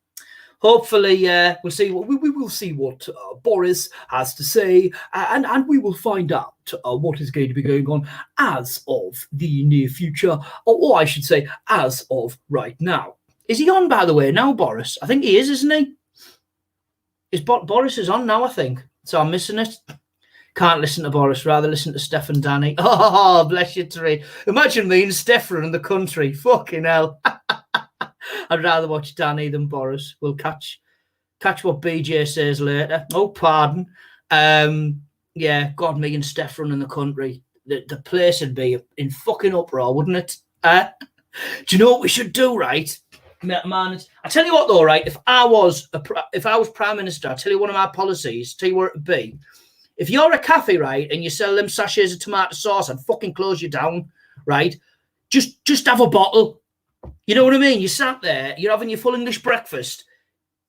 Hopefully, we'll see. We will see what Boris has to say, and we will find out what is going to be going on as of the near future, or I should say, as of right now. Is he on, by the way, now, Boris? I think he is, isn't he? Boris is on now, I think. So I'm missing it. Can't listen to Boris, rather listen to Steph and Danny. Oh, bless you, Terry. Imagine me and Steph in the country. Fucking hell. I'd rather watch Danny than Boris. We'll catch what BJ says later. Oh, pardon. Yeah, God, me and Steph in the country. The place would be in fucking uproar, wouldn't it? Do you know what we should do, right? Man, I tell you what, though, right? If I was Prime Minister, I tell you one of my policies, tell you what it would be. If you're a cafe, right, and you sell them sachets of tomato sauce, I'd fucking close you down, right? Just have a bottle. You know what I mean? You sat there, you're having your full English breakfast,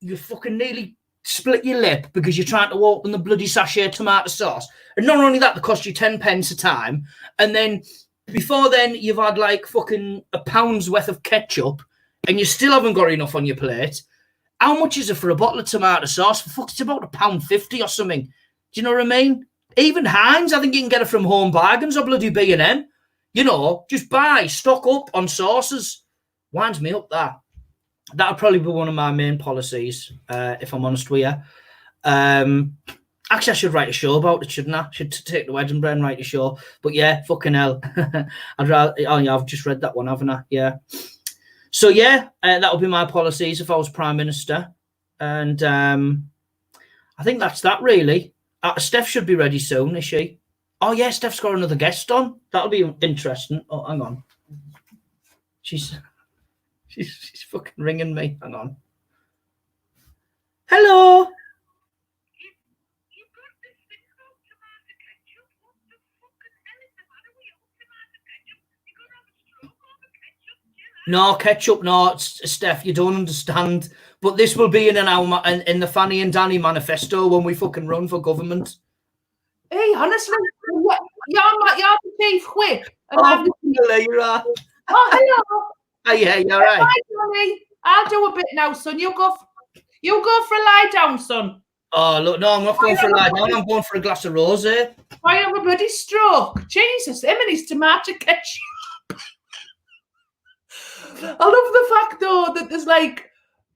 you fucking nearly split your lip because you're trying to open the bloody sachet of tomato sauce. And not only that, they cost you 10 pence a time. And then before then, you've had like fucking a pound's worth of ketchup and you still haven't got enough on your plate. How much is it for a bottle of tomato sauce? For fuck, it's about £1.50 or something. Do you know what I mean? Even Heinz, I think you can get it from Home Bargains or bloody B&M. You know, just stock up on sauces. Winds me up that. That would probably be one of my main policies, if I'm honest with you. Actually, I should write a show about it, shouldn't I? Should take the Edinburgh and write a show. But yeah, fucking hell. I'd rather. Oh yeah, I've just read that one, haven't I? Yeah. So yeah, that would be my policies if I was Prime Minister. And I think that's that really. Steph should be ready soon, is she? Oh yeah, Steph's got another guest on. That'll be interesting. Oh, hang on. She's fucking ringing me. Hang on. Hello. No, ketchup, no, Steph, you don't understand. But this will be in the Phanny and Danny manifesto when we fucking run for government. Hey, honestly, you're the chief whip. And You're right. Oh, hello. Oh, yeah, you're right. Hi, Johnny. I'll do a bit now, son. You go for a lie down, son. Oh, look, no, I'm not going for a lie down. I'm going for a glass of rosé. Why have a bloody stroke? Jesus, him and his tomato ketchup. I love the fact, though, that there's, like,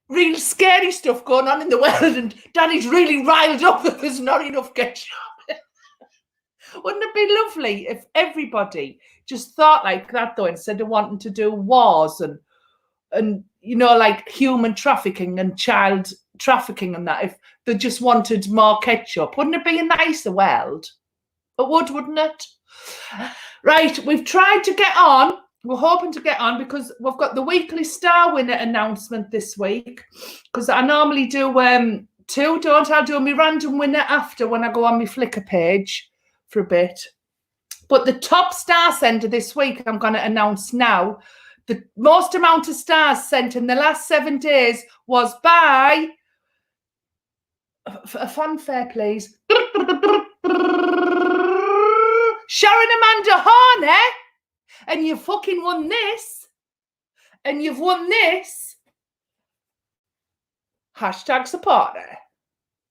real scary stuff going on in the world and Danny's really riled up that there's not enough ketchup. Wouldn't it be lovely if everybody just thought like that, though, instead of wanting to do wars and you know, like human trafficking and child trafficking and that, if they just wanted more ketchup? Wouldn't it be a nicer world? It would, wouldn't it? Right, we've tried to get on. We're hoping to get on because we've got the weekly star winner announcement this week. Because I normally do two, don't I? I'll do my random winner after when I go on my Flickr page for a bit. But the top star sender this week, I'm going to announce now. The most amount of stars sent in the last 7 days was by... A fanfare, please. Sharon Amanda Horner. And you fucking won this. And you've won this. Hashtag supporter.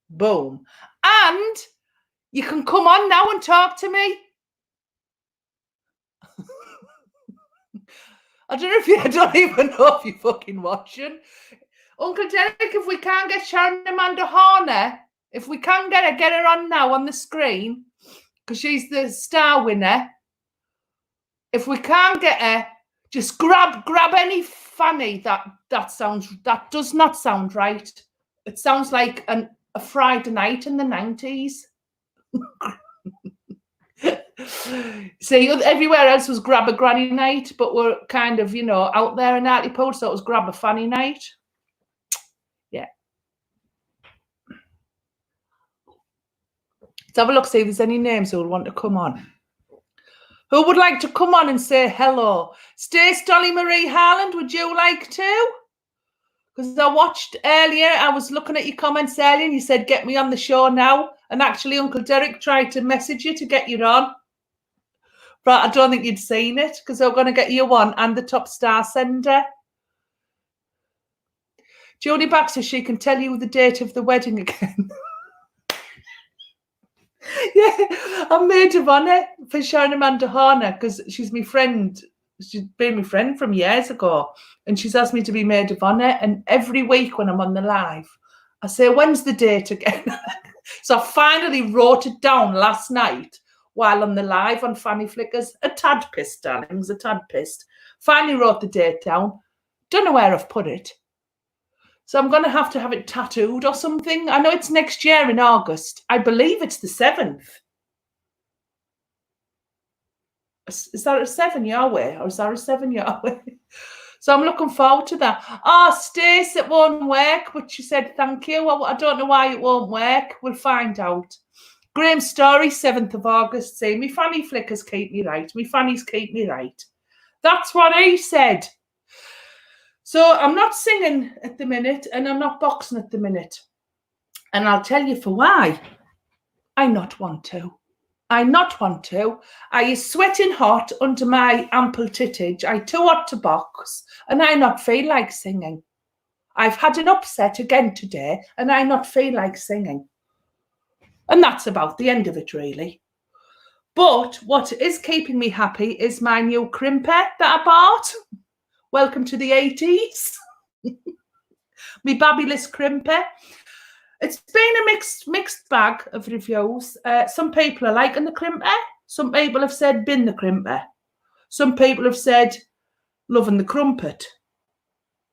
Boom. And you can come on now and talk to me. I don't even know if you're fucking watching. Uncle Derek, if we can't get Sharon Amanda Horner, if we can get her on now on the screen, because she's the star winner. If we can't get her, just grab any Phanny that does not sound right. It sounds like a Friday night in the 90s. See, everywhere else was grab a granny night, but we're kind of, you know, out there in Hartlepool, so it was grab a Phanny night. Yeah. Let's have a look, see if there's any names who would want to come on. Who would like to come on and say hello? Stace Dolly Marie Harland, would you like to? Because I watched earlier, I was looking at your comments earlier, and you said, get me on the show now. And actually, Uncle Derek tried to message you to get you on. But I don't think you'd seen it, because they're going to get you on and the top star sender. Jodie Baxter, she can tell you the date of the wedding again. Yeah, I'm maid of honour for Sharon Amanda Horner because she's my friend. She's been my friend from years ago, and she's asked me to be maid of honour. And every week when I'm on the live, I say, "When's the date again?" So I finally wrote it down last night while on the live on Phanny Flickers. A tad pissed, darlings, a tad pissed. Finally wrote the date down. Don't know where I've put it. So I'm going to have it tattooed or something. I know it's next year in August. I believe it's the 7th. Is that a 7 your way or is that a 7 your way? So I'm looking forward to that. Stace, it won't work, but she said thank you. Well, I don't know why it won't work. We'll find out. Graham's story, 7th of August. Say, me Phanny Flickers keep me right. Me Phannies keep me right. That's what he said. So I'm not singing at the minute and I'm not boxing at the minute. And I'll tell you for why. I not want to. I not want to. I is sweating hot under my ample tittage. I too hot to box and I not feel like singing. I've had an upset again today and I not feel like singing. And that's about the end of it, really. But what is keeping me happy is my new crimper that I bought. Welcome to the 80s. My babyless crimper. It's been a mixed bag of reviews. Some people are liking the crimper. Some people have said bin the crimper. Some people have said loving the crumpet.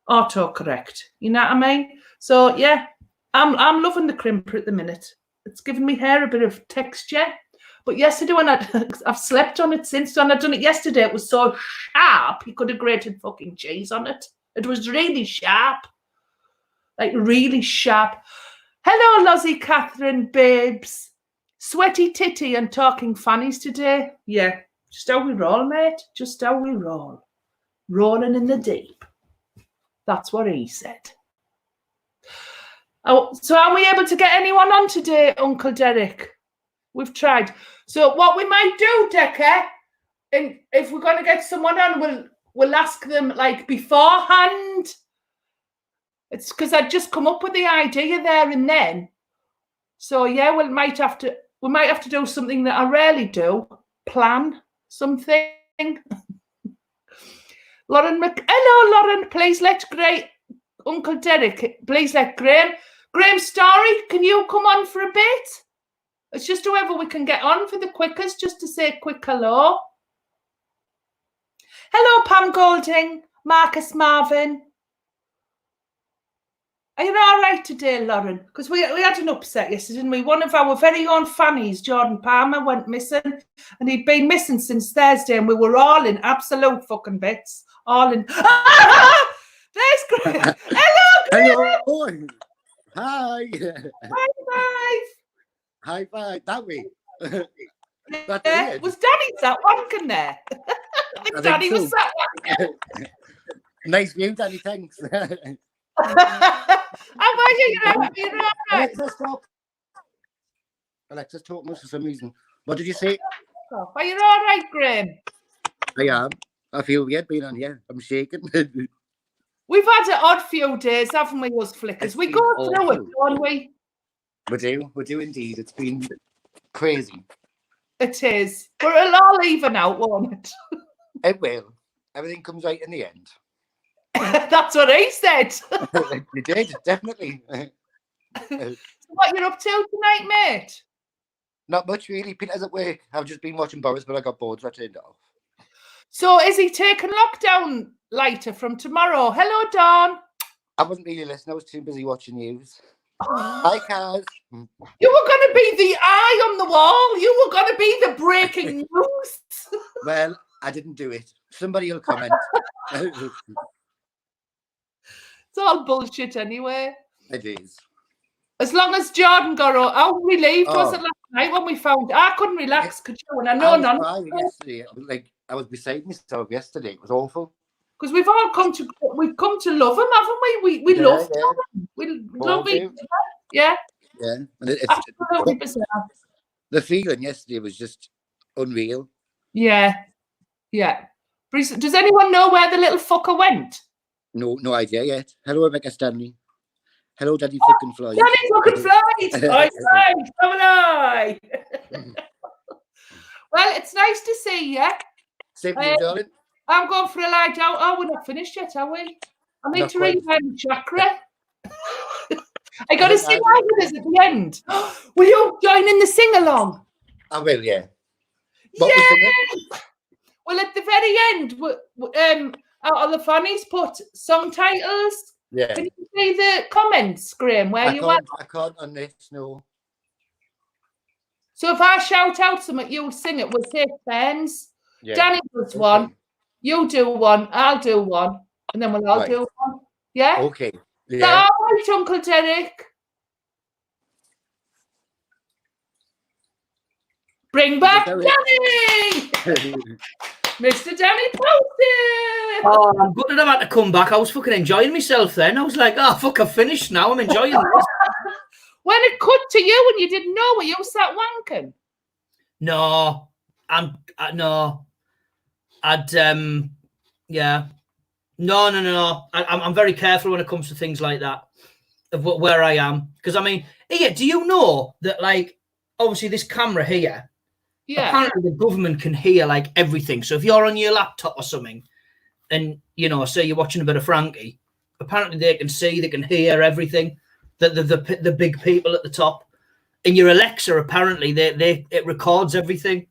Autocorrect. You know what I mean? So yeah, I'm loving the crimper at the minute. It's given me hair a bit of texture. But yesterday when I've slept on it since then. I'd done it yesterday. It was so sharp you could have grated fucking cheese on it. It was really sharp. Like really sharp. Hello, Lozzie, Catherine, babes. Sweaty titty and talking fannies today. Yeah, just how we roll, mate. Just how we roll. Rolling in the deep. That's what he said. Oh, so are we able to get anyone on today, Uncle Derek? We've tried. So what we might do, Decker, and if we're going to get someone on, we'll ask them like beforehand. It's because I'd just come up with the idea there and then. So yeah, we might have to do something that I rarely do. Plan something. Hello, Lauren. Please let Uncle Derek. Please let Graham. Graham Story, can you come on for a bit? It's just whoever we can get on for the quickest, just to say a quick hello. Hello, Pam Golding, Marcus Marvin. Are you all right today, Lauren? Because we had an upset yesterday, didn't we? One of our very own Phannies, Jordan Palmer, went missing. And he'd been missing since Thursday. And we were all in absolute fucking bits. All in... There's Graham. Hello, Graham. Hello. Hi. High five. High five. That way. Yeah. Was Danny sat wanking there? I think Danny was sat wanking. Nice view, Danny. Thanks. How are you? You're all right. Alexa's talking for some reason. What did you say? Are you all right, Graham? I am. I feel weird being on here. I'm shaking. We've had an odd few days, haven't we, us flickers? We go through it, don't we? We do indeed. It's been crazy. It is. But it'll all even out, won't it? It will. Everything comes right in the end. That's what he said. You did, definitely. So what you're up to tonight, mate? Not much, really. Peter's at work. I've just been watching Boris, but I got bored, so I turned it off. So is he taking lockdown lighter from tomorrow? Hello, Dawn. I wasn't really listening. I was too busy watching news. Hi, Kaz. You were going to be the eye on the wall. You were going to be the breaking news. Well, I didn't do it. Somebody will comment. It's all bullshit anyway. It is. As long as Jordan got how relieved was it last night when we found I couldn't relax, could you? And I know none. Yesterday, I was beside myself yesterday. It was awful. Because we've come to love him, haven't we? We love him. We love him. Yeah. Yeah. And absolutely bizarre. The feeling yesterday was just unreal. Yeah. Yeah. Does anyone know where the little fucker went? No idea yet. Hello, Rebecca Stanley. Hello, Daddy fucking Floyd. Daddy fucking Floyd. Hi. Well, it's nice to see you. Same to you, darling. I'm going for a lie down. Oh, we're not finished yet, are we? I need to read my chakra. I got to sing out with us at the end. Will you join in the sing along? I will, yeah. Yeah. We singing? Well, at the very end, out of the Phanny's put song titles. Yeah. Can you see the comments, Graham? Where you at? I can't on this, no. So if I shout out something, you'll sing it. We'll take turns. Yeah. Danny does one. You do one. I'll do one, and then we'll all do one. Yeah. Okay. Yeah. All right, Uncle Derek. Bring back Danny! Mr. Danny Poston! Oh, I'm good that I've had to come back. I was fucking enjoying myself then. I was like, oh, fuck, I've finished now. I'm enjoying this. When it cut to you and you didn't know, were you sat wanking? No. No. Yeah. No. I'm very careful when it comes to things like that, of where I am. Because, I mean, yeah, do you know that, like, obviously this camera here, apparently the government can hear, like, everything. So if you're on your laptop or something and, you know, say you're watching a bit of Frankie, apparently they can see, they can hear everything, the big people at the top. In your Alexa, apparently, it records everything.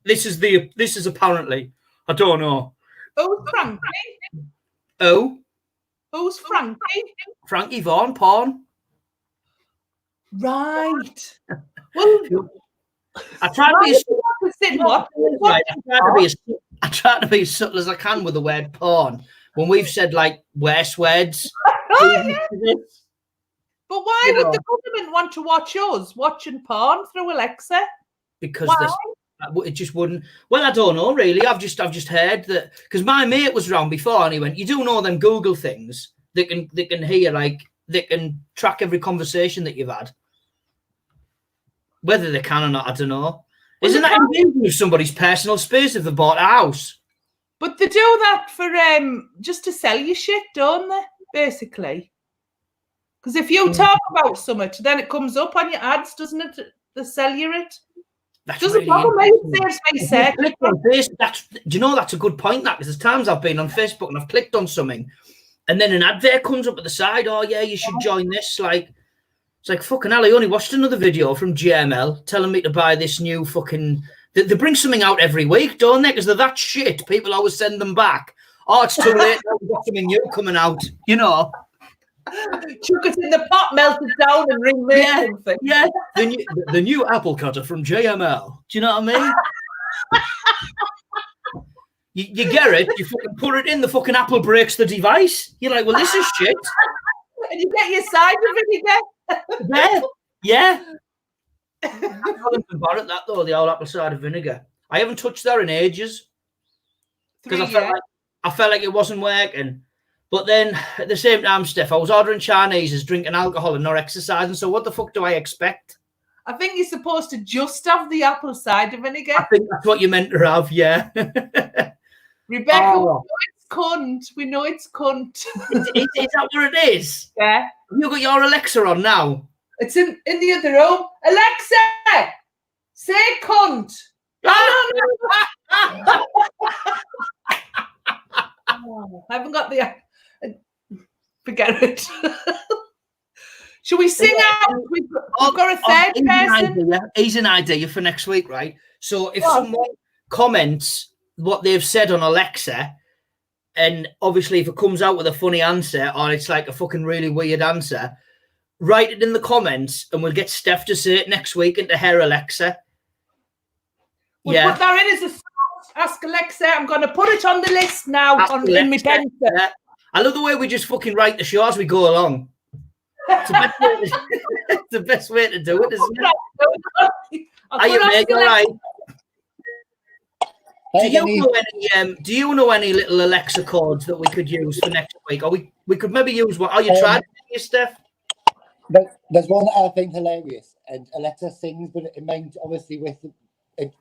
This is apparently, I don't know. Who's Frankie? Oh? Who's Frankie? Frankie Vaughan, porn. Right. Well, I try to be as subtle as I can with the word porn. When we've said, like, worse words. But why would the government want to watch us watching porn through Alexa? Because it just wouldn't. Well, I don't know really. I've just heard that, because my mate was round before and he went, "You do know them Google things that can hear, like, they can track every conversation that you've had." Whether they can or not, I don't know. Isn't that invasion of somebody's personal space if they bought a house? But they do that for just to sell you shit, don't they? Basically. Because if you talk about something, then it comes up on your ads, doesn't it? They sell you it. That's doesn't really me. Do you know that's a good point? That because there's times I've been on Facebook and I've clicked on something, and then an advert comes up at the side. Oh yeah, you should join this. Like, it's like, fucking hell. I only watched another video from GML telling me to buy this new fucking. They bring something out every week, don't they? Because they're that shit. People always send them back. Oh, it's too late. We've got something new coming out. You know. Chuck it in the pot, melt it down, and remake something. Yeah, the new apple cutter from JML. Do you know what I mean? you get it. You fucking put it in. The fucking apple breaks the device. You're like, well, this is shit. And you get your cider vinegar. Yeah. I'm calling for Barrett that though. The old apple cider vinegar. I haven't touched that in ages because I felt like it wasn't working. But then at the same time, Steph, I was ordering Chinese, drinking alcohol and not exercising. So what the fuck do I expect? I think you're supposed to just have the apple cider vinegar. I think that's what you meant to have, yeah. Rebecca, we know it's cunt. We know it's cunt. Is that what it is? Yeah. Have you got your Alexa on now? It's in the other room. Alexa, say cunt. Oh, I haven't got the... Forget it. Shall we sing out? We've got a third person. He's an idea for next week, right? So if someone comments what they've said on Alexa, and obviously if it comes out with a funny answer or it's like a fucking really weird answer, write it in the comments and we'll get Steph to say it next week into her Alexa. We'll put that in as a Ask Alexa. I'm going to put it on the list now in my pencil. Yeah. I love the way we just fucking write the show as we go along. It's the best way to do it, isn't it? Are you, mate? All right. Do you know any little Alexa codes that we could use for next week? Or we could maybe use one. Oh, you tried it, Steph? There's one that I think hilarious, and Alexa sings, but it meant obviously with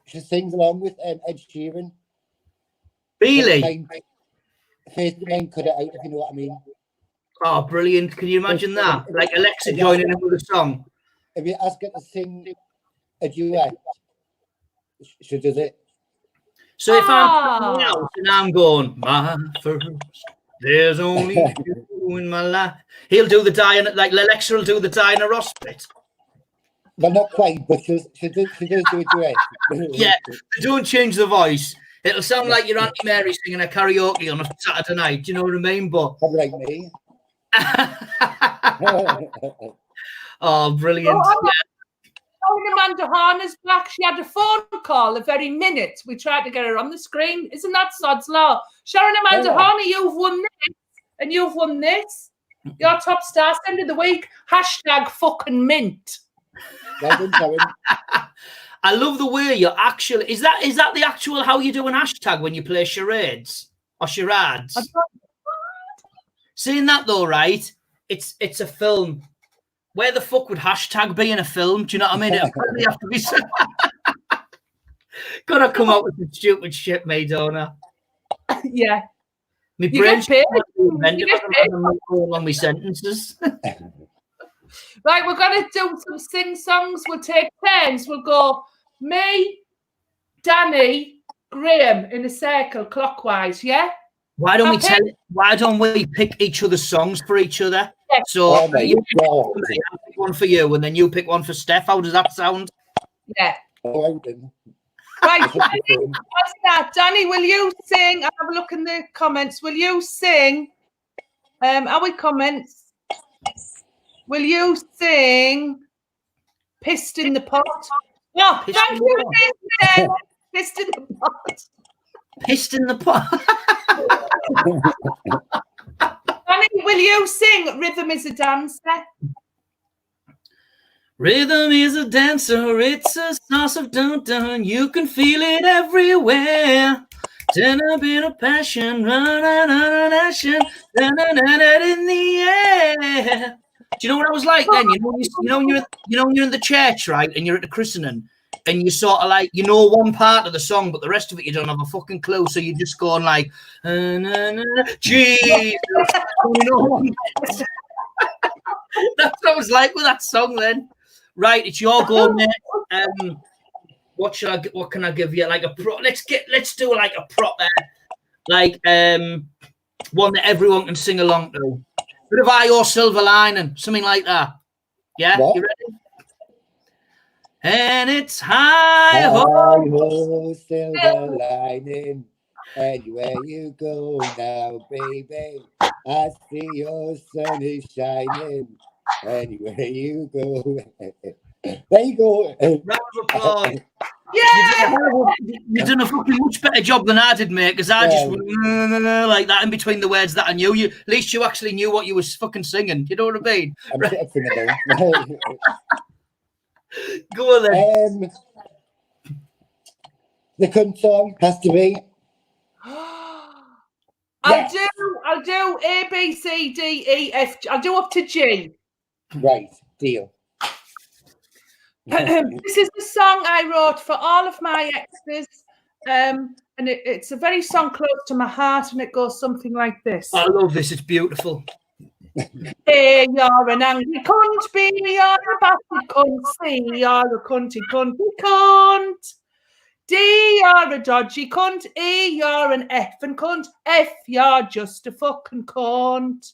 she sings along with Ed Sheeran. Really? First the main cut it out, if you know what I mean. Oh, brilliant. Can you imagine that? Like Alexa joining in with a song. If you ask her to sing a duet, she does it. So if I'm out and I'm going, my first, there's only you. in my life. He'll do the Diana, like Alexa will do the Diana Ross bit. Well, not quite, but she does do a duet. Yeah, don't change the voice. It'll sound like your Auntie Mary singing a karaoke on a Saturday night. Do you know what I mean? But Probably like me. oh, brilliant! Amanda Harner's back. She had a phone call the very minute we tried to get her on the screen. Isn't that sod's law? Sharon Amanda Harner, you've won this, and you've won this. Your top star end of the week. # fucking mint. Well done, Sharon. I love the way you actually is that the actual how you do an hashtag when you play charades or charades? Seeing that though, right? It's a film. Where the fuck would hashtag be in a film? Do you know what I mean? It'll probably have to be gotta come up with some stupid shit, mate, don't I? Yeah. My brain's along my sentences. Right, we're gonna do some sing songs. We'll take turns. We'll go me, Danny, Graham in a circle clockwise, yeah? Why don't we pick each other's songs for each other? Yeah. So you pick one for you and then you pick one for Steph. How does that sound? Yeah. Oh, then. Right, Danny, will you sing? I'll have a look in the comments. Will you sing? Are we comments? Will you sing Pissed in the Pot? No, thank you. Pissed in the Pot. Pissed in the Pot. Danny, will you sing Rhythm is a Dancer? Rhythm is a dancer, it's a sauce of dun-dun. You can feel it everywhere. Turn up in a passion, run on action, in the air. Do you know what I was like then? You know when you're in the church, right, and you're at the christening, and you sort of like one part of the song, but the rest of it you don't have a fucking clue, so you just go on like, Jesus. That's what I was like with that song then. Right, it's your go, mate. What can I give you? Like let's do like a proper, like one that everyone can sing along to. Bit of I or Silver Lining, something like that. Yeah, what? you ready? And it's high ho, silver lining, anywhere you go now, baby. I see your sun is shining. Anywhere you go. There you go. Round of applause. Yeah! You've done a fucking much better job than I did, mate, because I just went like that in between the words that I knew. At least you actually knew what you was fucking singing. You know what I mean? I'm singing though. Go on then. The cunt song has to be. I'll do A, B, C, D, E, F. I'll do up to G. Right, deal. This is the song I wrote for all of my exes, and it's a very song close to my heart, and it goes something like this. I love this. It's beautiful. A, you're an angry cunt. B, you're a bastard cunt. C, you're a cunty cunt. D, you're a dodgy cunt. E, you're an effing cunt. F, you're just a fucking cunt.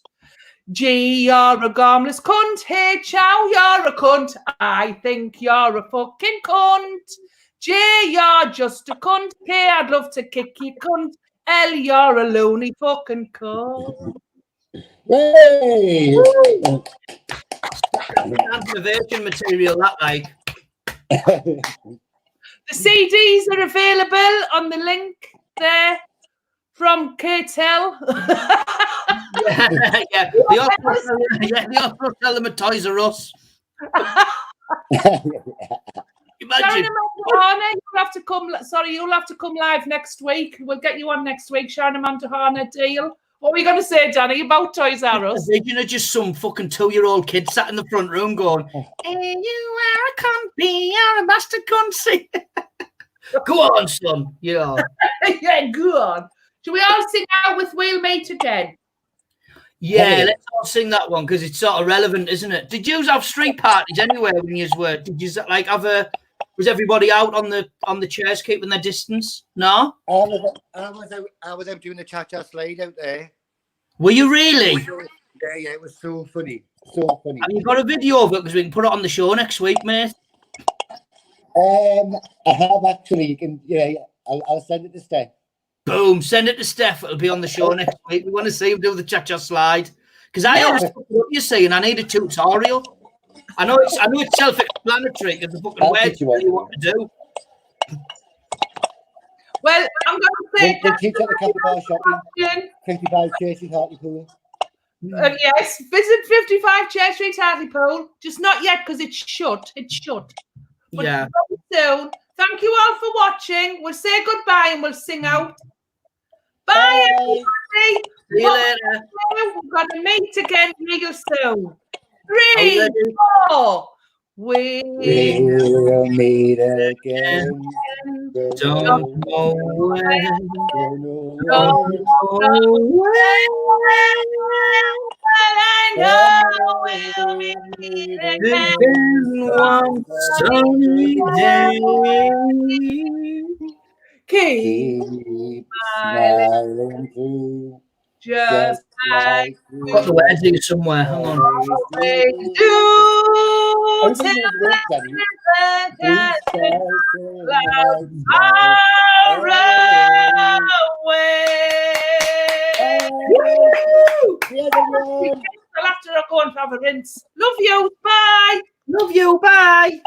G, you're a garmless cunt. H, you're a cunt. I think you're a fucking cunt. J, you're just a cunt. K, I'd love to kick you cunt. L, you're a loony fucking cunt. Hey! Activation material, that like. The CDs are available on the link there from KTEL. yeah. They also sell them at Toys R Us. Imagine. You'll have to come. Sorry, you'll have to come live next week. We'll get you on next week, Sharon Amanda Harner. Deal. What were you going to say, Danny, about Toys R Us? You know, just some fucking 2-year-old kid sat in the front room going, "Hey, you are a cunt, you're a bastard cunt." Go on, son. Yeah. Yeah, go on. Should we all sing Out With We'll Meet Again? Yeah, let's all sing that one because it's sort of relevant, isn't it? Did you have street parties anywhere when you were? Did you like have a? Was everybody out on the chairs keeping their distance? No. I was out doing the cha-cha slide out there. Were you really? Yeah, it was so funny. So funny. Have you got a video of it? Because we can put it on the show next week, mate. I have actually. You can, I'll send it to Steph. Boom. Send it to Steph. It'll be on the show next week. We want to see him do the cha-cha slide. Because I always fuck it up, you see, and I need a tutorial. I know it's self-explanatory because the fucking I'll words teach you tell you what to do. Well, I'm going to say We'll teach at the Cafe Bar shopping. question. 55 Churches, Hartlepool. Yes, visit 55 Church Street, Hartlepool. Just not yet because it's shut. It's shut. But Yeah. soon. Thank you all for watching. We'll say goodbye and we'll sing out. Bye, everybody. See you later. We're going to meet again real soon. Are you 3, ready? 4. We'll meet again. Don't know when. Don't know Don't know when, but I know we'll meet again. One sunny day. Keep Keep smiling through. just like I've got the words here somewhere. Hang on. always do. Everybody knows the words, Danny. Blue skies and Far away. Woo! Yes, everyone. I'll have to go and have a rinse. Love you. Bye. Love you. Bye.